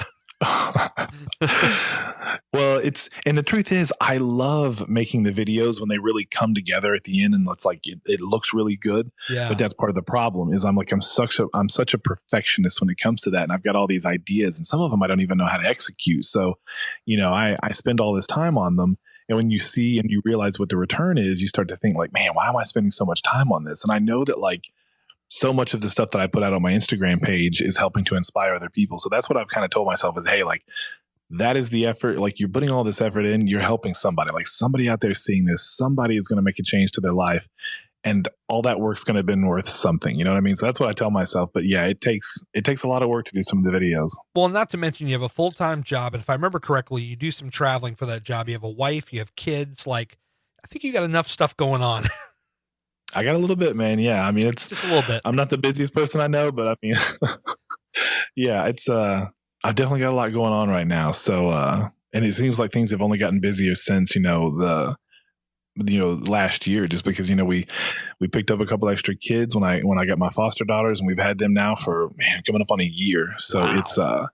Well, and the truth is I love making the videos when they really come together at the end and it's like it looks really good. Yeah. But that's part of the problem is I'm such a perfectionist when it comes to that. And I've got all these ideas and some of them I don't even know how to execute. So, I spend all this time on them. And when you see and you realize what the return is, you start to think like, man, why am I spending so much time on this? And I know that like so much of the stuff that I put out on my Instagram page is helping to inspire other people. So that's what I've kind of told myself is, hey, like that is the effort. Like you're putting all this effort in, you're helping somebody, like somebody out there seeing this, somebody is going to make a change to their life. And all that work's going to have been worth something. You know what I mean? So that's what I tell myself. But yeah, it takes a lot of work to do some of the videos. Well, not to mention you have a full-time job. And if I remember correctly, you do some traveling for that job. You have a wife, you have kids. Like, I think you got enough stuff going on. I got a little bit, man. Yeah. I mean, it's just a little bit. I'm not the busiest person I know, but I mean, yeah, I've definitely got a lot going on right now. So, and it seems like things have only gotten busier since, last year, just because, we picked up a couple extra kids when I got my foster daughters and we've had them now for coming up on a year. So wow.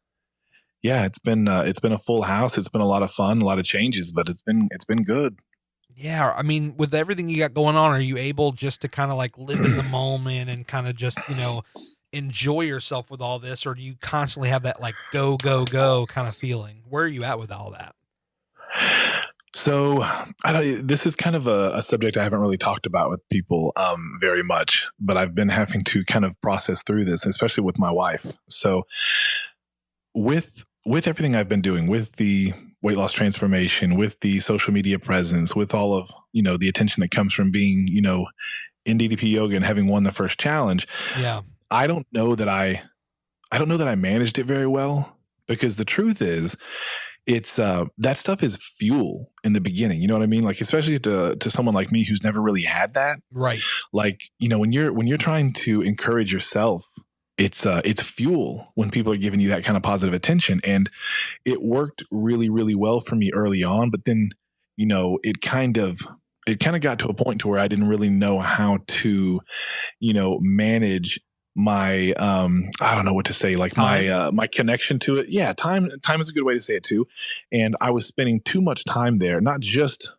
It's been a full house. It's been a lot of fun, a lot of changes, but it's been good. Yeah. I mean, with everything you got going on, are you able just to kind of like live in the moment and kind of just, enjoy yourself with all this? Or do you constantly have that like go, go, go kind of feeling? Where are you at with all that? So this is kind of a subject I haven't really talked about with people very much, but I've been having to kind of process through this, especially with my wife. So with everything I've been doing, with the weight loss transformation, with the social media presence, with all of, the attention that comes from being, in DDP yoga and having won the first challenge. Yeah. I don't know that I managed it very well because the truth is it's that stuff is fuel in the beginning. You know what I mean? Like, especially to someone like me who's never really had that. Right. Like, when you're trying to encourage yourself, it's fuel when people are giving you that kind of positive attention. And it worked really, really well for me early on. But then, it kind of got to a point to where I didn't really know how to, manage my I don't know what to say, like my connection to it. Yeah, time is a good way to say it too. And I was spending too much time there, not just,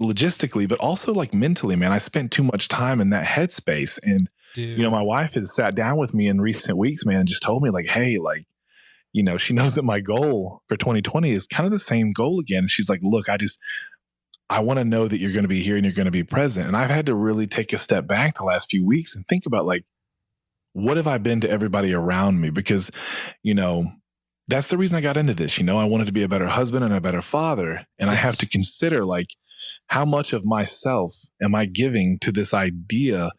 logistically, but also like mentally, man. I spent too much time in that headspace. And Dude. my wife has sat down with me in recent weeks, man, and just told me like, hey, like, she knows that my goal for 2020 is kind of the same goal again. And she's like, look, I want to know that you're going to be here and you're going to be present. And I've had to really take a step back the last few weeks and think about like, what have I been to everybody around me? Because, that's the reason I got into this. I wanted to be a better husband and a better father. And I have to consider like, how much of myself am I giving to this idea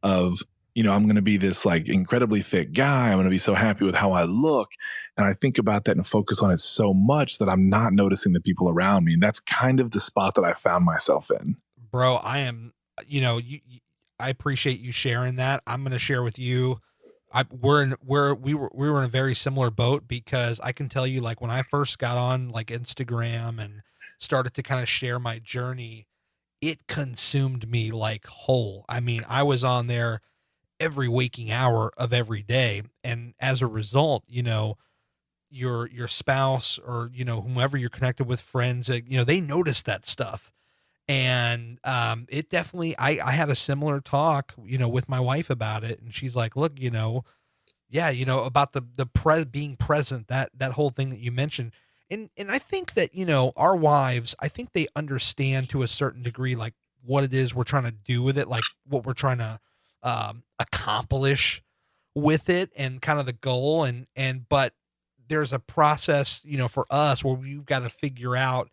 of, I'm going to be this like incredibly fit guy. I'm going to be so happy with how I look. And I think about that and focus on it so much that I'm not noticing the people around me. And that's kind of the spot that I found myself in. Bro, I am, I appreciate you sharing that. I'm going to share with you. We were in a very similar boat, because I can tell you, like, when I first got on like Instagram and started to kind of share my journey, it consumed me like whole. I mean, I was on there every waking hour of every day. And as a result, your spouse or, whomever you're connected with, friends, they notice that stuff. And, it definitely, I had a similar talk, with my wife about it. And she's like, look, yeah, about being present, that whole thing that you mentioned. And I think that, our wives, I think they understand to a certain degree, like what it is we're trying to do with it, like what we're trying to, accomplish with it, and kind of the goal. But there's a process, for us, where we've got to figure out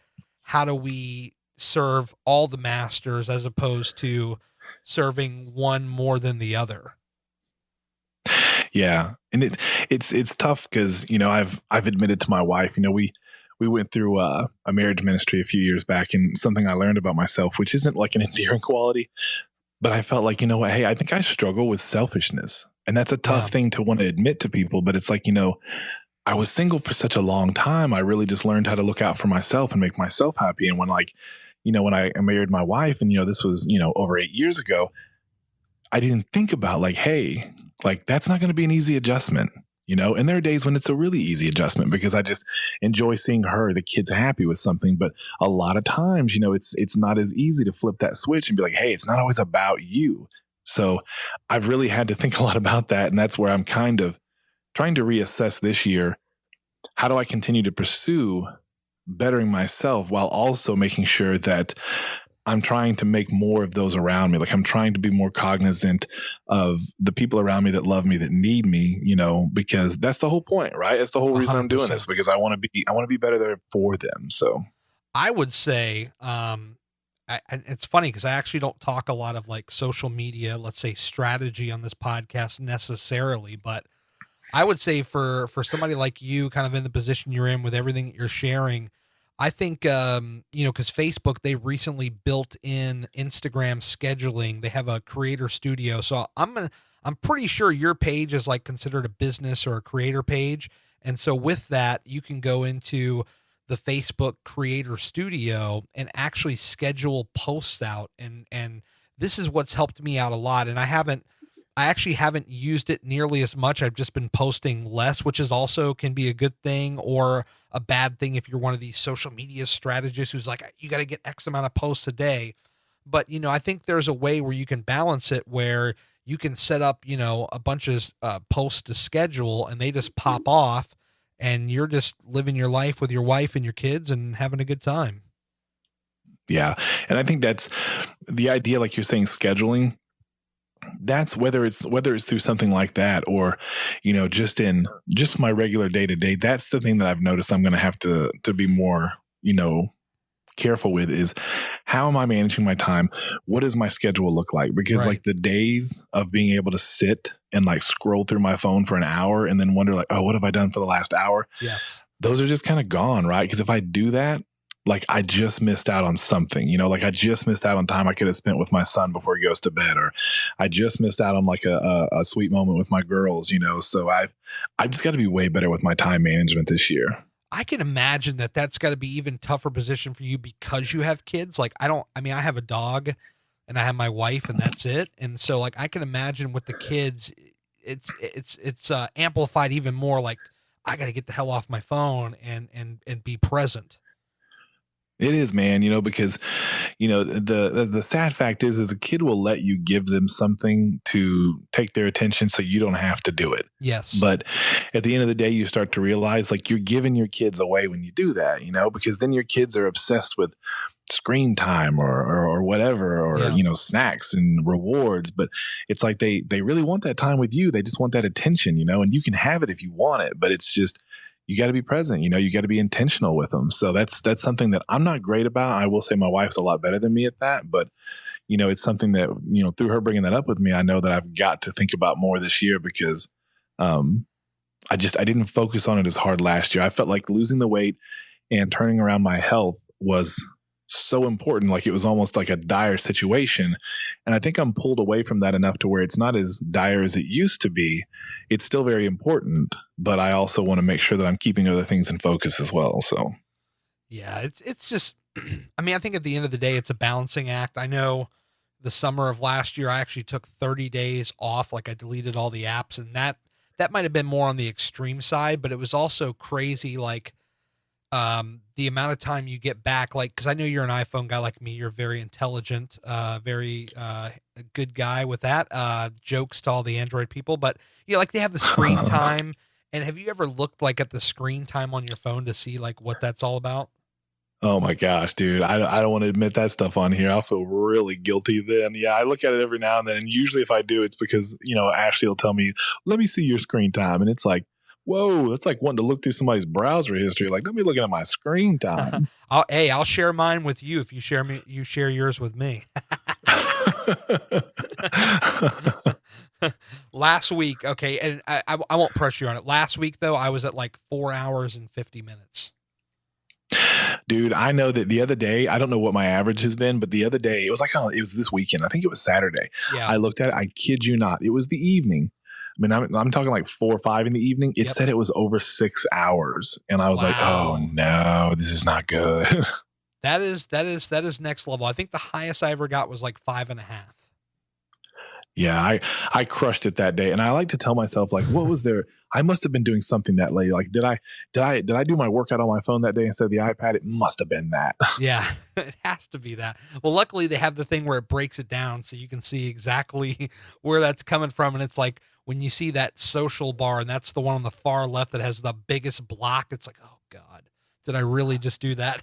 how do we serve all the masters as opposed to serving one more than the other. Yeah. And it's tough because, I've admitted to my wife, we went through a marriage ministry a few years back, and something I learned about myself, which isn't like an endearing quality, but I felt like, what, hey, I think I struggle with selfishness. And that's a tough thing to want to admit to people. But it's like, I was single for such a long time. I really just learned how to look out for myself and make myself happy. And when when I married my wife, and, this was, over 8 years ago, I didn't think about like, hey, like that's not going to be an easy adjustment. And there are days when it's a really easy adjustment because I just enjoy seeing the kids happy with something. But a lot of times, it's not as easy to flip that switch and be like, hey, it's not always about you. So I've really had to think a lot about that. And that's where I'm kind of trying to reassess this year. How do I continue to pursue bettering myself while also making sure that I'm trying to make more of those around me. Like I'm trying to be more cognizant of the people around me that love me, that need me, because that's the whole point, right? That's the whole reason 100%. I'm doing this, because I want to be better there for them. So I would say, it's funny because I actually don't talk a lot of like social media, let's say strategy on this podcast necessarily, but I would say for somebody like you, kind of in the position you're in with everything that you're sharing, I think, because Facebook, they recently built in Instagram scheduling. They have a creator studio. So I'm pretty sure your page is like considered a business or a creator page. And so with that, you can go into the Facebook creator studio and actually schedule posts out. And this is what's helped me out a lot. And I actually haven't used it nearly as much. I've just been posting less, which is also can be a good thing or a bad thing if you're one of these social media strategists who's like, you got to get X amount of posts a day. But, I think there's a way where you can balance it, where you can set up, a bunch of posts to schedule, and they just pop off, and you're just living your life with your wife and your kids and having a good time. Yeah. And I think that's the idea, like you're saying, scheduling. That's whether it's through something like that or, just my regular day to day. That's the thing that I've noticed I'm going to have to be more, careful with is how am I managing my time? What does my schedule look like? Because like the days of being able to sit and like scroll through my phone for an hour and then wonder like, oh, what have I done for the last hour? Yes. Those are just kind of gone, right? Because if I do that, like I just missed out on something, like I just missed out on time I could have spent with my son before he goes to bed, or I just missed out on like a sweet moment with my girls, So I've just got to be way better with my time management this year. I can imagine that that's got to be even tougher position for you because you have kids. Like I have a dog and I have my wife, and that's it. And so like I can imagine with the kids, it's amplified even more. Like I got to get the hell off my phone and be present. It is, man, because, the sad fact is a kid will let you give them something to take their attention so you don't have to do it. Yes. But at the end of the day, you start to realize like you're giving your kids away when you do that, because then your kids are obsessed with screen time or whatever, or, snacks and rewards. But it's like they really want that time with you. They just want that attention, and you can have it if you want it, but it's just, you got to be present, you got to be intentional with them. So that's something that I'm not great about. I will say my wife's a lot better than me at that, but it's something that, through her bringing that up with me, I know that I've got to think about more this year because, I didn't focus on it as hard last year. I felt like losing the weight and turning around my health was so important. Like it was almost like a dire situation. And I think I'm pulled away from that enough to where it's not as dire as it used to be. It's still very important, but I also want to make sure that I'm keeping other things in focus as well. So, yeah, it's just, I mean, I think at the end of the day, it's a balancing act. I know the summer of last year, I actually took 30 days off. Like I deleted all the apps, and that might've been more on the extreme side, but it was also crazy. Like, the amount of time you get back, like, cause I know you're an iPhone guy like me, you're very intelligent, very, a good guy with that, jokes to all the Android people, but like they have the screen time. And have you ever looked like at the screen time on your phone to see like what that's all about? oh my gosh, dude, I don't want to admit that stuff on here. I'll feel really guilty then. Yeah, I look at it every now and then. And usually if I do, it's because, Ashley will tell me, let me see your screen time. And it's like, whoa, that's like wanting to look through somebody's browser history. Like, let me look at my screen time. I'll share mine with you if you share yours with me. Last week, okay, and I won't press you on it. Last week though, I was at like 4 hours and 50 minutes. Dude, I know that the other day, I don't know what my average has been, but the other day, it was like, it was this weekend. I think it was Saturday. Yeah. I looked at it. I kid you not. It was the evening. I mean, I'm talking like 4 or 5 in the evening. It said it was over 6 hours. And I was like, oh no, this is not good. That is next level. I think the highest I ever got was like 5.5. Yeah, I crushed it that day. And I like to tell myself, like, what was there? I must have been doing something that late. Like, did I do my workout on my phone that day instead of the iPad? It must have been that. Yeah, it has to be that. Well, luckily they have the thing where it breaks it down so you can see exactly where that's coming from. And it's like when you see that social bar, and that's the one on the far left that has the biggest block, it's like, oh God, did I really just do that?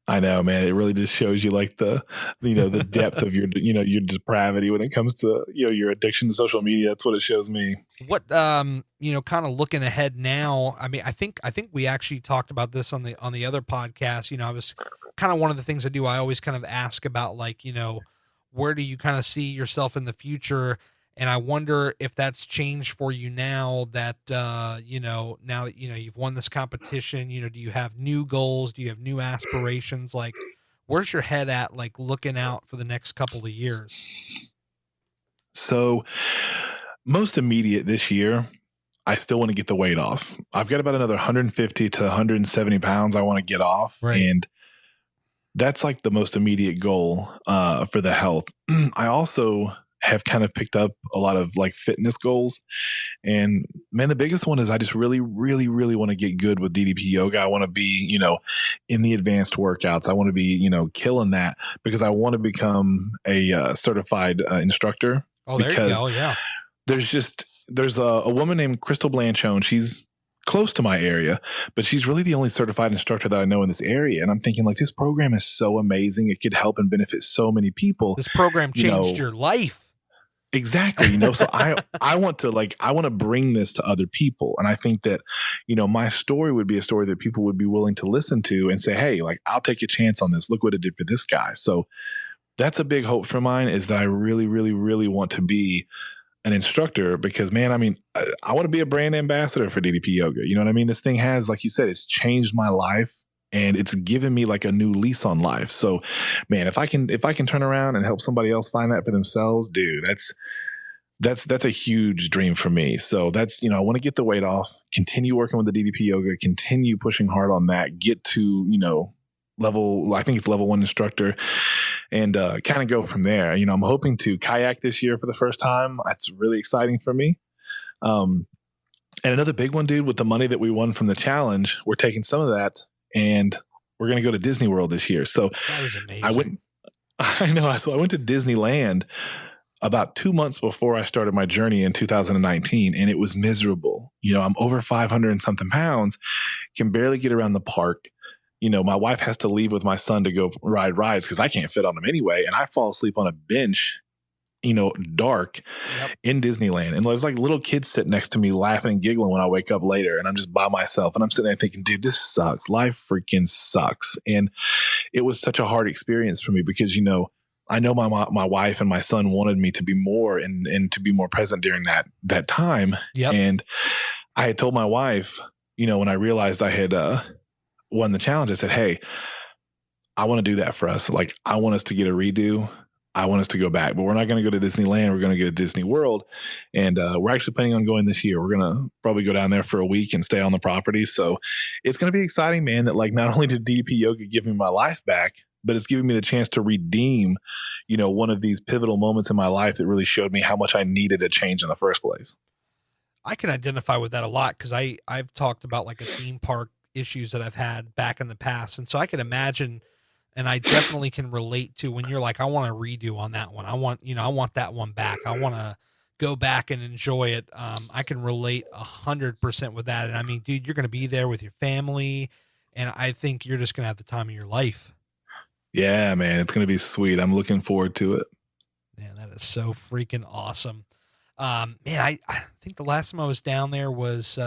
I know, man. It really just shows you like the depth of your, your depravity when it comes to, your addiction to social media. That's what it shows me. What, kind of looking ahead now. I mean, I think we actually talked about this on the other podcast. I was kind of one of the things I do. I always kind of ask about like, where do you kind of see yourself in the future? And I wonder if that's changed for you now that, now that, you've won this competition, do you have new goals? Do you have new aspirations? Like, where's your head at, like looking out for the next couple of years? So most immediate this year, I still want to get the weight off. I've got about another 150 to 170 pounds I want to get off. Right. And that's like the most immediate goal, for the health. I also have kind of picked up a lot of like fitness goals. And man, the biggest one is I just really, really, really want to get good with DDP yoga. I want to be, in the advanced workouts. I want to be, killing that because I want to become a certified instructor. Oh, there you go. Yeah. There's a woman named Crystal Blanchone. She's close to my area, but she's really the only certified instructor that I know in this area. And I'm thinking like, this program is so amazing. It could help and benefit so many people. This program changed your life. Exactly. So I want to bring this to other people. And I think that, my story would be a story that people would be willing to listen to and say, hey, like, I'll take a chance on this. Look what it did for this guy. So that's a big hope for mine, is that I really, really, really want to be an instructor because, man, I mean, I want to be a brand ambassador for DDP yoga. You know what I mean? This thing has, like you said, it's changed my life. And it's given me like a new lease on life. So, man, if I can turn around and help somebody else find that for themselves, dude, that's a huge dream for me. So that's, I want to get the weight off, continue working with the DDP yoga, continue pushing hard on that, get to, level, I think it's level 1 instructor. and kind of go from there. I'm hoping to kayak this year for the first time. That's really exciting for me. And another big one, dude, with the money that we won from the challenge, we're taking some of that and we're going to go to Disney World this year. So that is amazing. I know. So I went to Disneyland about 2 months before I started my journey in 2019, and it was miserable. I'm over 500 and something pounds, can barely get around the park. My wife has to leave with my son to go ride rides because I can't fit on them anyway. And I fall asleep on a bench, dark in Disneyland. And there's like little kids sitting next to me laughing and giggling when I wake up later. And I'm just by myself. And I'm sitting there thinking, dude, this sucks. Life freaking sucks. And it was such a hard experience for me because, I know my wife and my son wanted me to be more and to be more present during that time. Yep. And I had told my wife, when I realized I had won the challenge, I said, hey, I want to do that for us. Like, I want us to get a redo. I want us to go back, but we're not going to go to Disneyland. We're going to go to Disney World. And we're actually planning on going this year. We're going to probably go down there for a week and stay on the property. So it's going to be exciting, man, that like not only did DDP Yoga give me my life back, but it's giving me the chance to redeem, one of these pivotal moments in my life that really showed me how much I needed a change in the first place. I can identify with that a lot because I've talked about like a theme park issues that I've had back in the past. And so I can imagine, and I definitely can relate to when you're like, I want to redo on that one. I want that one back. I want to go back and enjoy it. I can relate 100% with that. And I mean, dude, you're going to be there with your family, and I think you're just going to have the time of your life. Yeah, man, it's going to be sweet. I'm looking forward to it. Man, that is so freaking awesome. Man, I think the last time I was down there was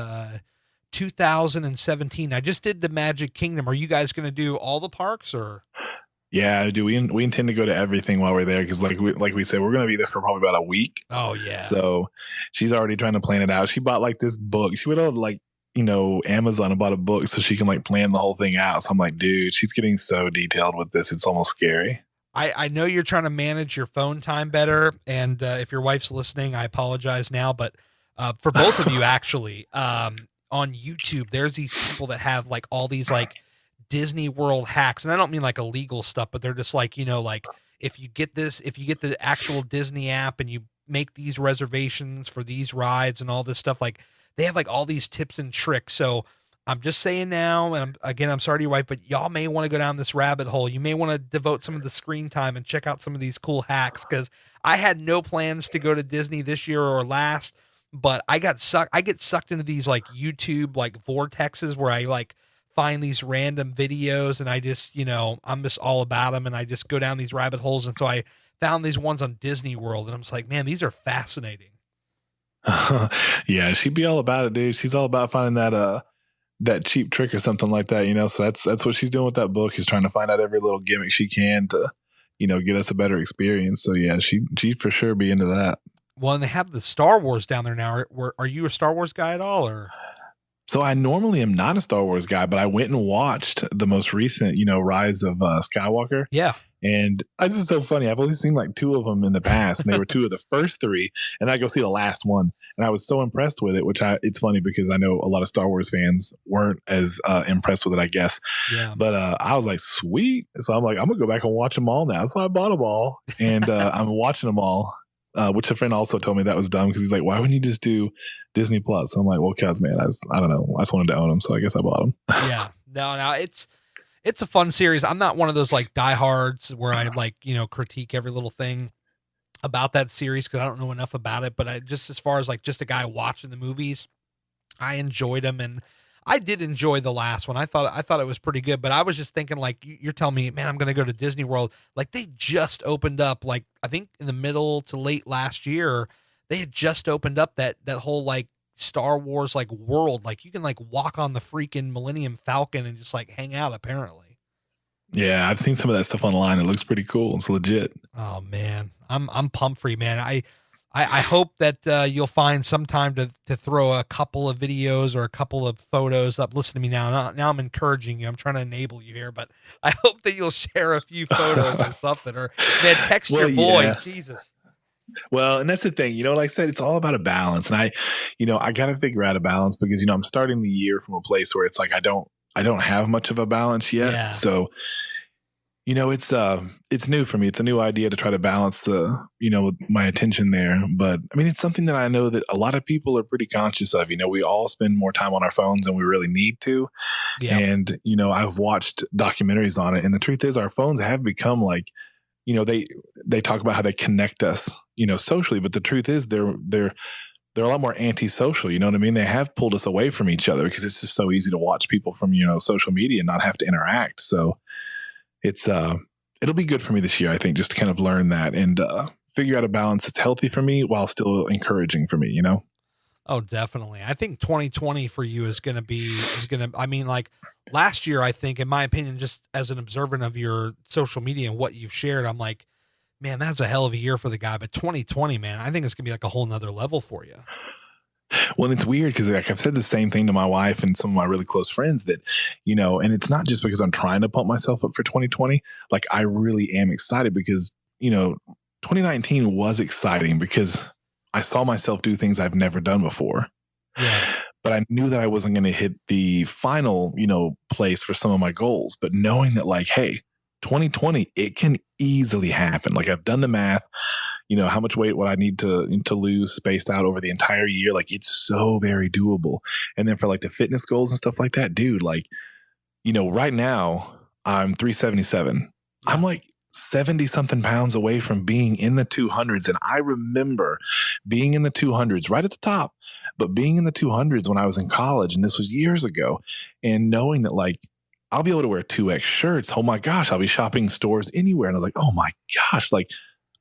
2017. I just did the Magic Kingdom. Are you guys going to do all the parks or? Yeah, we intend to go to everything while we're there because like we said, we're going to be there for probably about a week. Oh yeah. So she's already trying to plan it out. She bought like this book. She went on like Amazon and bought a book so she can like plan the whole thing out. So I'm like, dude, she's getting so detailed with this. It's almost scary. I know you're trying to manage your phone time better. And if your wife's listening, I apologize now, but for both of you actually, on YouTube, there's these people that have like all these like Disney World hacks. And I don't mean like illegal stuff, but they're just like, like if you get the actual Disney app and you make these reservations for these rides and all this stuff, like they have like all these tips and tricks. So I'm just saying now, and I'm sorry to your wife, but y'all may want to go down this rabbit hole. You may want to devote some of the screen time and check out some of these cool hacks. Cause I had no plans to go to Disney this year or last, but I get sucked into these like YouTube, like vortexes where I like find these random videos and I just, I'm just all about them. And I just go down these rabbit holes. And so I found these ones on Disney World and I'm just like, man, these are fascinating. Yeah, she'd be all about it, dude. She's all about finding that cheap trick or something like that, So that's what she's doing with that book, is trying to find out every little gimmick she can to, get us a better experience. So yeah, she'd for sure be into that. Well, and they have the Star Wars down there now. Are you a Star Wars guy at all, or? So I normally am not a Star Wars guy, but I went and watched the most recent, Rise of Skywalker. Yeah. And this is so funny. I've only seen like 2 of them in the past, and they were 2 of the first 3. And I go see the last one, and I was so impressed with it. It's funny because I know a lot of Star Wars fans weren't as impressed with it, I guess. Yeah. But I was like, sweet. So I'm like, I'm gonna go back and watch them all now. So I bought them all, and I'm watching them all. Which a friend also told me that was dumb because he's like, why wouldn't you just do Disney Plus? And I'm like, well, cuz man, I don't know. I just wanted to own them, so I guess I bought them. Yeah. No, it's a fun series. I'm not one of those like diehards where I like, critique every little thing about that series because I don't know enough about it. But I just, as far as like just a guy watching the movies, I enjoyed them, and I did enjoy the last one. I thought it was pretty good. But I was just thinking, like, you're telling me, man, I'm going to go to Disney World. Like they just opened up, like I think in the middle to late last year, they had just opened up that whole like Star Wars like world. Like you can like walk on the freaking Millennium Falcon and just like hang out, apparently. Yeah, I've seen some of that stuff online. It looks pretty cool. It's legit. Oh man, I'm pumped for you, man. I hope that you'll find some time to throw a couple of videos or a couple of photos up. Listen to me now. Now I'm encouraging you. I'm trying to enable you here, but I hope that you'll share a few photos or something, or man, text your boy. Yeah. Jesus. Well, and that's the thing, like I said, it's all about a balance. And I got to figure out a balance because, I'm starting the year from a place where it's like, I don't have much of a balance yet. Yeah. So, It's new for me. It's a new idea to try to balance my attention there. But I mean, it's something that I know that a lot of people are pretty conscious of. We all spend more time on our phones than we really need to. Yeah. And, I've watched documentaries on it. And the truth is our phones have become like, they talk about how they connect us, socially. But the truth is they're a lot more antisocial. You know what I mean? They have pulled us away from each other because it's just so easy to watch people from, social media and not have to interact. So it'll be good for me this year, I think, just to kind of learn that and figure out a balance that's healthy for me while still encouraging for me, Oh, definitely. I think 2020 for you I mean, like last year, I think, in my opinion, just as an observant of your social media and what you've shared, I'm like, man, that's a hell of a year for the guy. But 2020, man, I think it's gonna be like a whole nother level for you. Well, it's weird because like I've said the same thing to my wife and some of my really close friends that, and it's not just because I'm trying to pump myself up for 2020. Like I really am excited because, 2019 was exciting because I saw myself do things I've never done before. Yeah. But I knew that I wasn't going to hit the final, place for some of my goals. But knowing that like, hey, 2020, it can easily happen. Like I've done the math. How much weight would I need to lose spaced out over the entire year? Like it's so very doable. And then for like the fitness goals and stuff like that, dude, like, right now I'm 377. Yeah. I'm like 70 something pounds away from being in the 200s. And I remember being in the 200s right at the top, but being in the 200s when I was in college, and this was years ago, and knowing that like, I'll be able to wear 2X shirts. Oh my gosh, I'll be shopping stores anywhere. And I'm like, oh my gosh, like,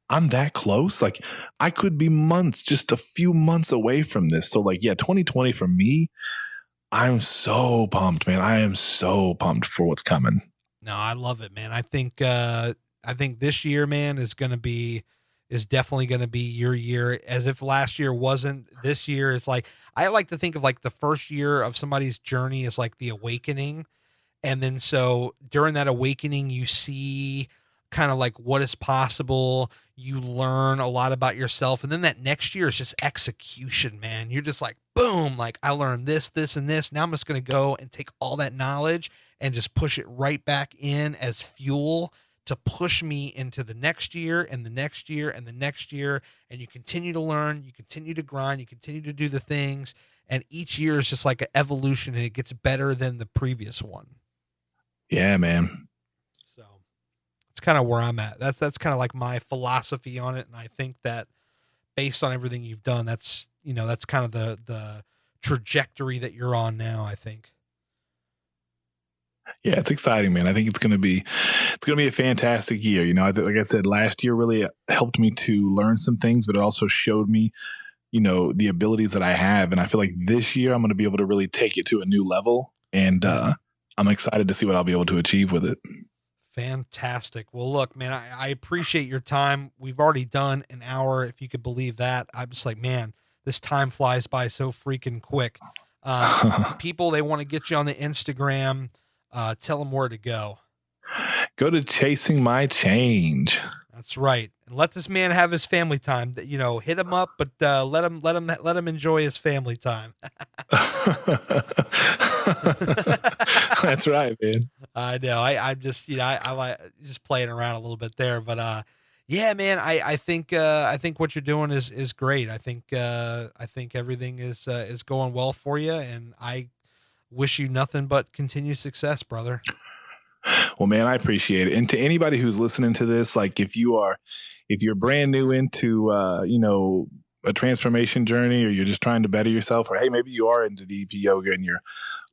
I'm that close. Like I could be just a few months away from this. So like, yeah, 2020 for me, I'm so pumped, man. I am so pumped for what's coming. No, I love it, man. I think this year, man, is definitely going to be your year. As if last year wasn't, this year is like, I like to think of like the first year of somebody's journey as like the awakening. And then so during that awakening, you see kind of like what is possible. You learn a lot about yourself. And then that next year is just execution, man. You're just like, boom, like I learned this, this, and this. Now I'm just going to go and take all that knowledge and just push it right back in as fuel to push me into the next year and the next year and the next year. And you continue to learn, you continue to grind, you continue to do the things. And each year is just like an evolution and it gets better than the previous one. Yeah, man. So it's kind of where I'm at. That's kind of like my philosophy on it. And I think that based on everything you've done, that's kind of the trajectory that you're on now, I think. Yeah, it's exciting, man. I think it's going to be a fantastic year. Like I said, last year really helped me to learn some things, but it also showed me, the abilities that I have. And I feel like this year I'm going to be able to really take it to a new level. And I'm excited to see what I'll be able to achieve with it. Fantastic. Well, look, man, I appreciate your time. We've already done an hour, if you could believe that. I'm just like, man, this time flies by so freaking quick. People, they want to get you on the Instagram. Tell them where to go. Go to Chasing My Change. That's right. And let this man have his family time. Hit him up, but let him enjoy his family time. That's right, man. I know. I'm just, I like just playing around a little bit there, but yeah, man, I think what you're doing is great. I think everything is going well for you, and I wish you nothing but continued success, brother. Well, man, I appreciate it. And to anybody who's listening to this, like if you're brand new into, a transformation journey, or you're just trying to better yourself, or hey, maybe you are into DDP yoga and you're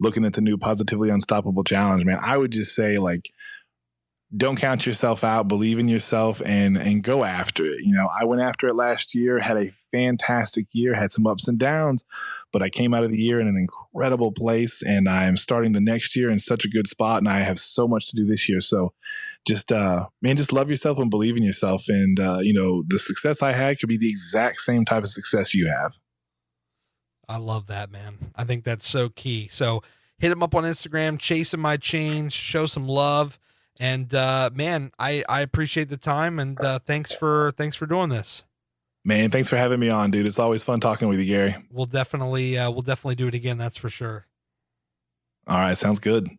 looking at the new Positively Unstoppable challenge, man, I would just say like, don't count yourself out, believe in yourself and go after it. I went after it last year, had a fantastic year, had some ups and downs, but I came out of the year in an incredible place, and I'm starting the next year in such a good spot, and I have so much to do this year. So just, man, just love yourself and believe in yourself. And, the success I had could be the exact same type of success you have. I love that, man. I think that's so key. So hit him up on Instagram, Chasing My Change, show some love. And, man, I appreciate the time, and, thanks for doing this. Man, thanks for having me on, dude. It's always fun talking with you, Gary. We'll definitely do it again. That's for sure. All right. Sounds good.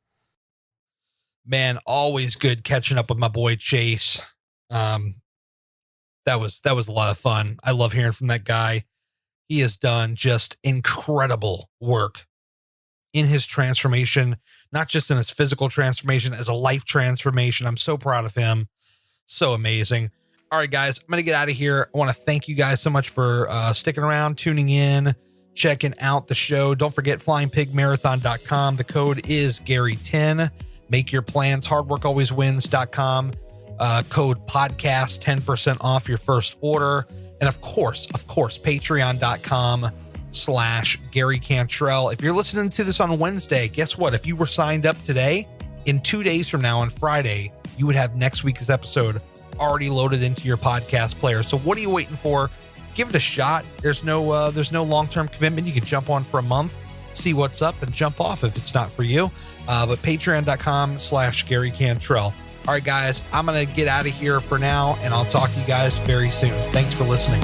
Man, always good catching up with my boy Chase. That was a lot of fun. I love hearing from that guy. He has done just incredible work in his transformation, not just in his physical transformation, as a life transformation. I'm so proud of him. So amazing. All right, guys, I'm going to get out of here. I want to thank you guys so much for sticking around, tuning in, checking out the show. Don't forget flyingpigmarathon.com. The code is Gary10. Make your plans, hardworkalwayswins.com. Code podcast, 10% off your first order. And of course, patreon.com/Gary Cantrell. If you're listening to this on Wednesday, guess what? If you were signed up today, in 2 days from now on Friday, you would have next week's episode already loaded into your podcast player. So what are you waiting for? Give it a shot. There's no long-term commitment. You can jump on for a month, see what's up, and jump off if it's not for you. But patreon.com/Gary Cantrell. All right, guys, I'm going to get out of here for now, and I'll talk to you guys very soon. Thanks for listening.